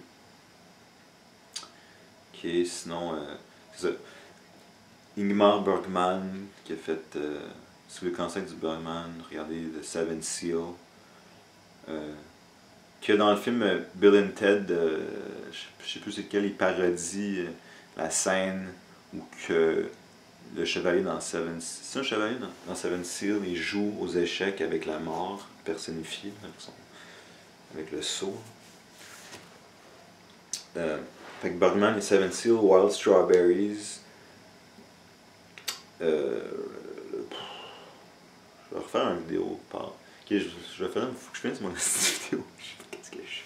Ok, sinon. C'est ça. Ingmar Bergman qui a fait. Sous le conseil du Bergman, regardez The Seven Seal. Que dans le film Bill and Ted, je sais plus c'est lequel, il parodie la scène où que le chevalier dans Seven. C'est un chevalier dans Seven Seal, il joue aux échecs avec la mort personnifiée, avec le sceau. Fait que Bergman et Seven Seal, Wild Strawberries. Je vais refaire une vidéo. Ok, je vais faire une. Faut que je finisse mon vidéo. Je sais pas qu'est-ce que je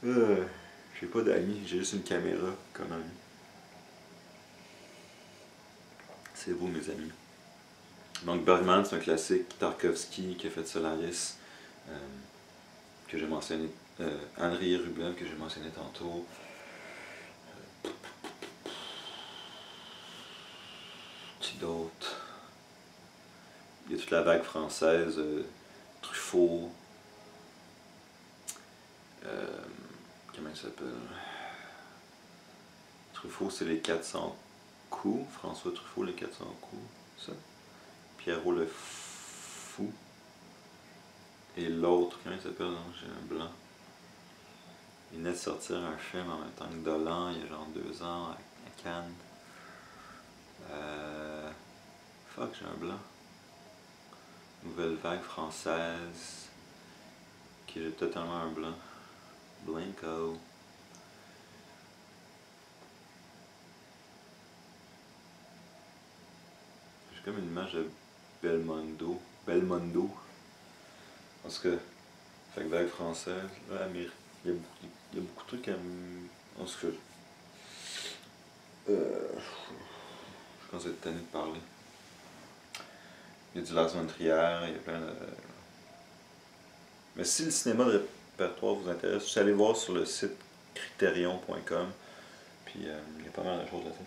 fais. J'ai pas d'amis, j'ai juste une caméra comme ami. C'est vous, mes amis. Donc, Bergman, c'est un classique. Tarkovsky qui a fait Solaris, que j'ai mentionné. Andrei Rublev, que j'ai mentionné tantôt. Qui d'autre? Il y a toute la vague française, Truffaut, s'appelle? Truffaut, c'est les 400 coups. François Truffaut, les 400 coups. Ça. Pierrot le Fou. Et l'autre, comment il s'appelle? J'ai un blanc. Il venait de sortir un film en même temps que Dolan, il y a genre 2 ans, à Cannes. Fuck, j'ai un blanc. Nouvelle vague française. Ok, j'ai totalement un blanc. Blanco. J'ai comme une image de Belmondo. Parce que, fait que vague française, là, il y a beaucoup de trucs à en ce que je pense être tanné de parler. Il y a du Lars von Trier, il y a plein de... Mais si le cinéma de répertoire vous intéresse, vous allez voir sur le site criterion.com. Puis il y a pas mal de choses là-dessus.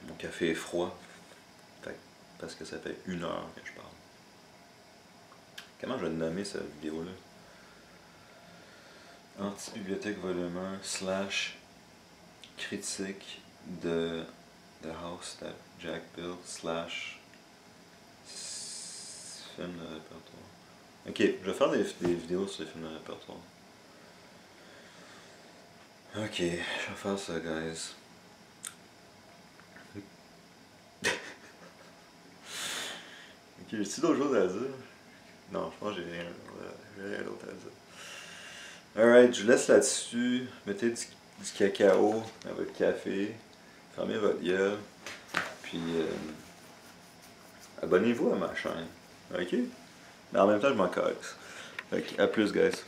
Mon café est froid. Parce que ça fait 1 heure que je parle. Comment je vais nommer cette vidéo-là? Anti-bibliothèque volume 1 / critique de The House That Jack Built / film de répertoire. Ok, je vais faire des vidéos sur les films de répertoire. Ok, je vais faire ça, guys. Ok, j'ai-tu d'autres choses à dire? Non, je pense que j'ai rien d'autre à dire. Alright, je vous laisse là-dessus. Mettez du cacao dans votre café. Fermez votre gueule. Puis, abonnez-vous à ma chaîne. Ok? Mais en même temps, je m'en casse. Ok, à plus, guys.